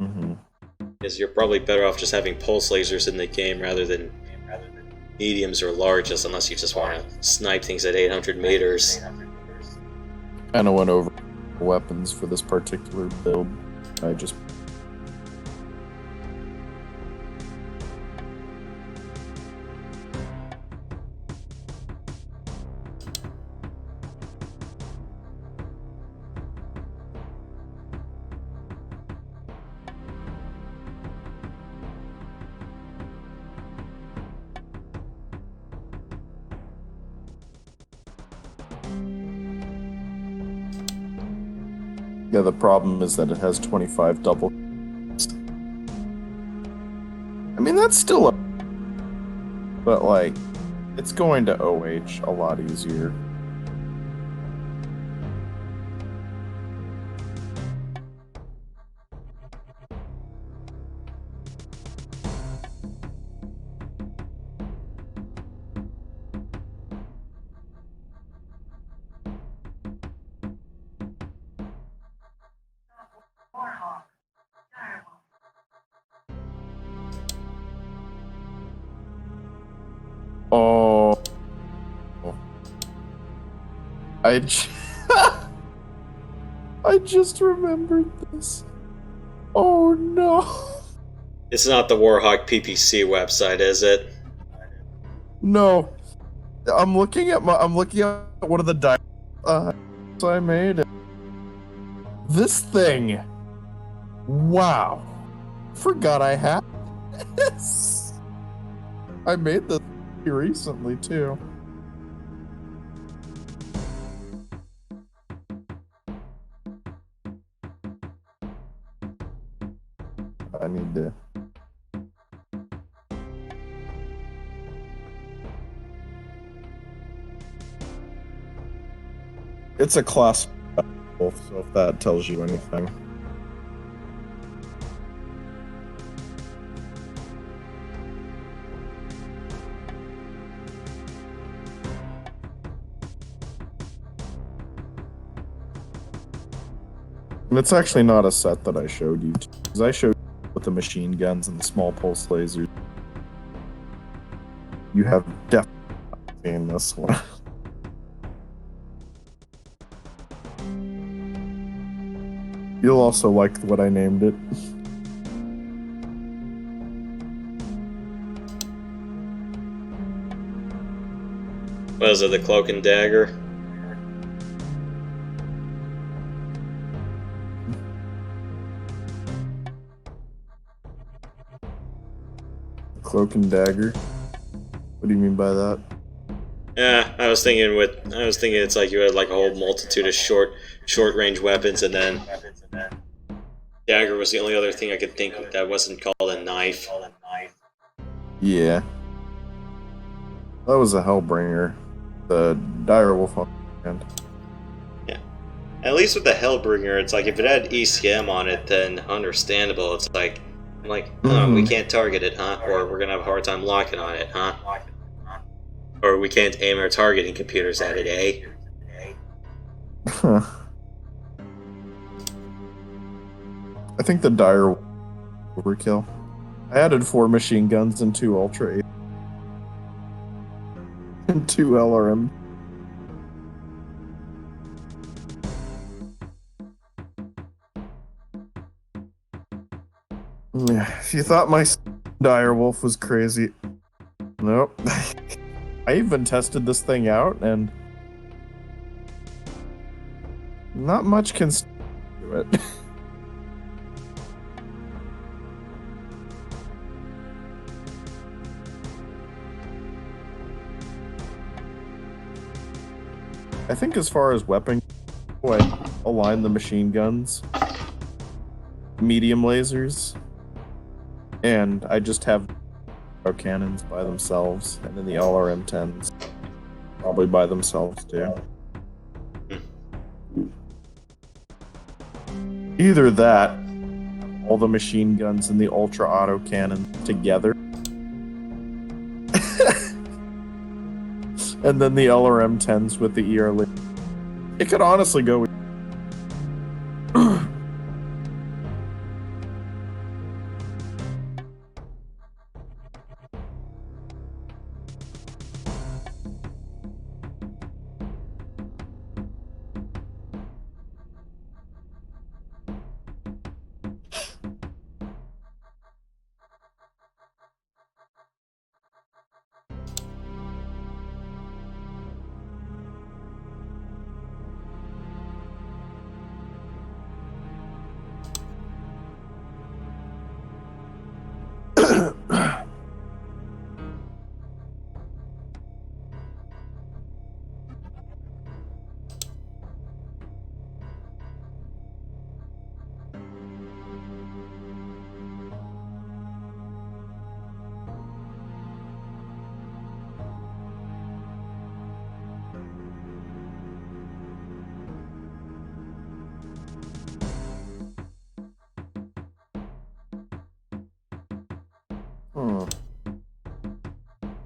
mhm. Because you're probably better off just having pulse lasers in the game rather than mediums or larges, unless you just want to snipe things at 800 meters. Kind of went over weapons for this particular build. I just yeah, the problem is that it has 25 double. I mean, that's still a... But, like, it's going to OH a lot easier. Oh... I just remembered this. Oh no. It's not the Warhawk PPC website, is it? No. I'm looking at one of the I made. This thing. Wow. Forgot I had this. I made this recently too. I need to... It's a class wolf, so if that tells you anything. And it's actually not a set that I showed you, because I showed you with the machine guns and the small pulse lasers. You have definitely not seen this one. You'll also like what I named it. What is it, the Cloak and Dagger? Cloak and Dagger? What do you mean by that? Yeah, I was thinking it's like you had like a whole multitude of short range weapons, and then dagger was the only other thing I could think of that wasn't called a knife. Yeah. That was a Hellbringer. The Direwolf on the hand. Yeah. At least with the Hellbringer, it's like if it had ECM on it, then understandable. It's like, oh, we can't target it, huh? Or we're gonna have a hard time locking on it, huh? Or we can't aim our targeting computers at it, eh? I think the Dire overkill. I added 4 machine guns and 2 Ultra 8 and 2 LRM. If you thought my Direwolf was crazy, nope. I even tested this thing out, and not much can do it. I think as far as weapon, I align the machine guns, medium lasers, and I just have cannons by themselves, and then the LRM-10s probably by themselves too. Either that, all the machine guns and the ultra auto cannon together, and then the LRM-10s with the ER. It could honestly go.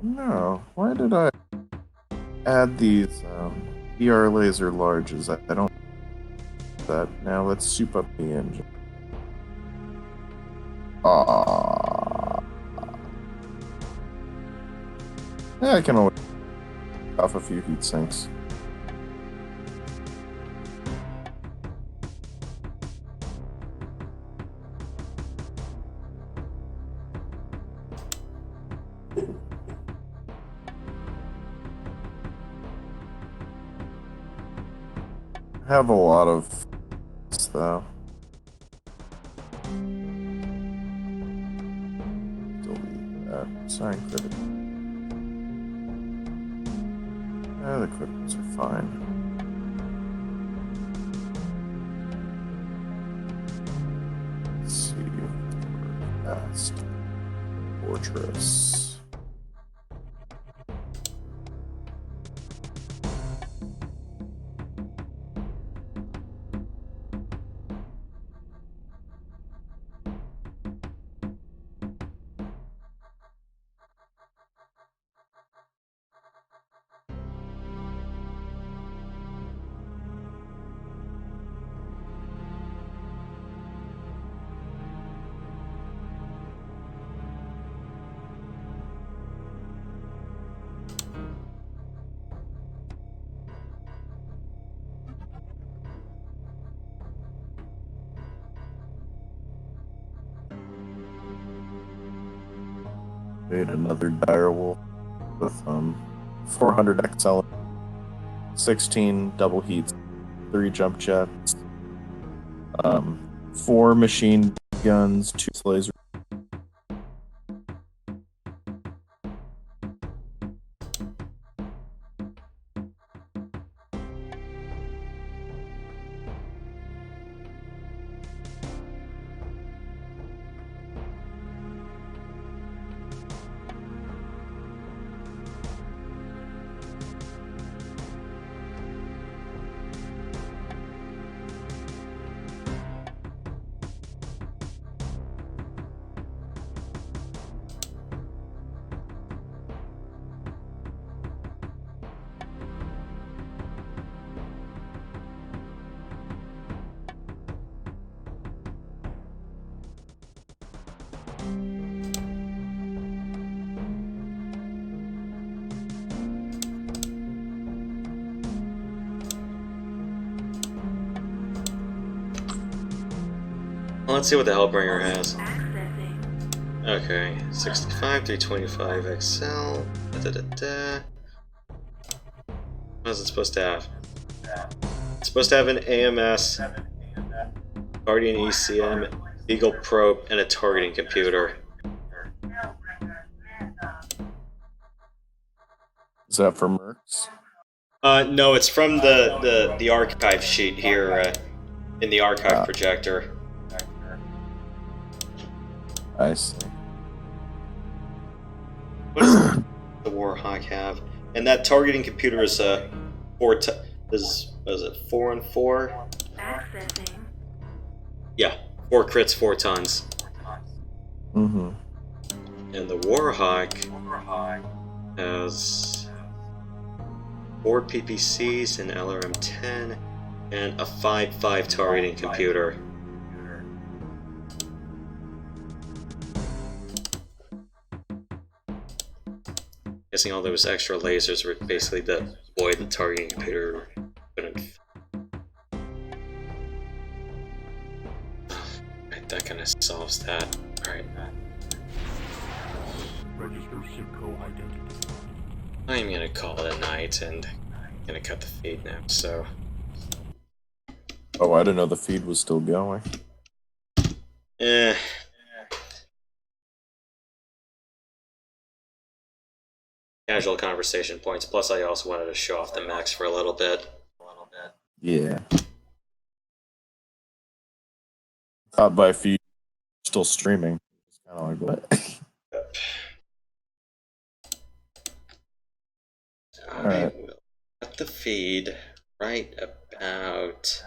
No, why did I add these ER laser larges? I don't that. Now let's soup up the engine. Yeah, I can always off a few heat sinks. I have a lot of though. Delete that. Sign critical. Yeah, the criticals are fine. Let's see. Fast. Fortress. Made another direwolf with 400 XL, 16 double heats, 3 jump jets, 4 machine guns, 2 lasers. Let's see what the Hellbringer has. Okay, 65, 325 XL. What is it supposed to have? It's supposed to have an AMS, Guardian ECM, Eagle probe, and a targeting computer. Is that for Mercs? No, it's from the archive sheet here in the archive projector. I see. What does the Warhawk have? And that targeting computer is what is it 4 and 4? Accessing. Yeah, 4 crits, 4 tons. Mm-hmm. And the Warhawk has 4 PPCs, an LRM-10, and a 5.5 targeting computer. Guessing all those extra lasers were basically the void the targeting computer couldn't. Right, that kind of solves that. Alright. Register SIPCO identity. I'm gonna call it a night and gonna cut the feed now, so. Oh, I didn't know the feed was still going. Eh. Casual conversation points, plus I also wanted to show off the Mechs for a little bit. Yeah. Thought by feed still streaming. It's kind of like what? I will cut the feed right about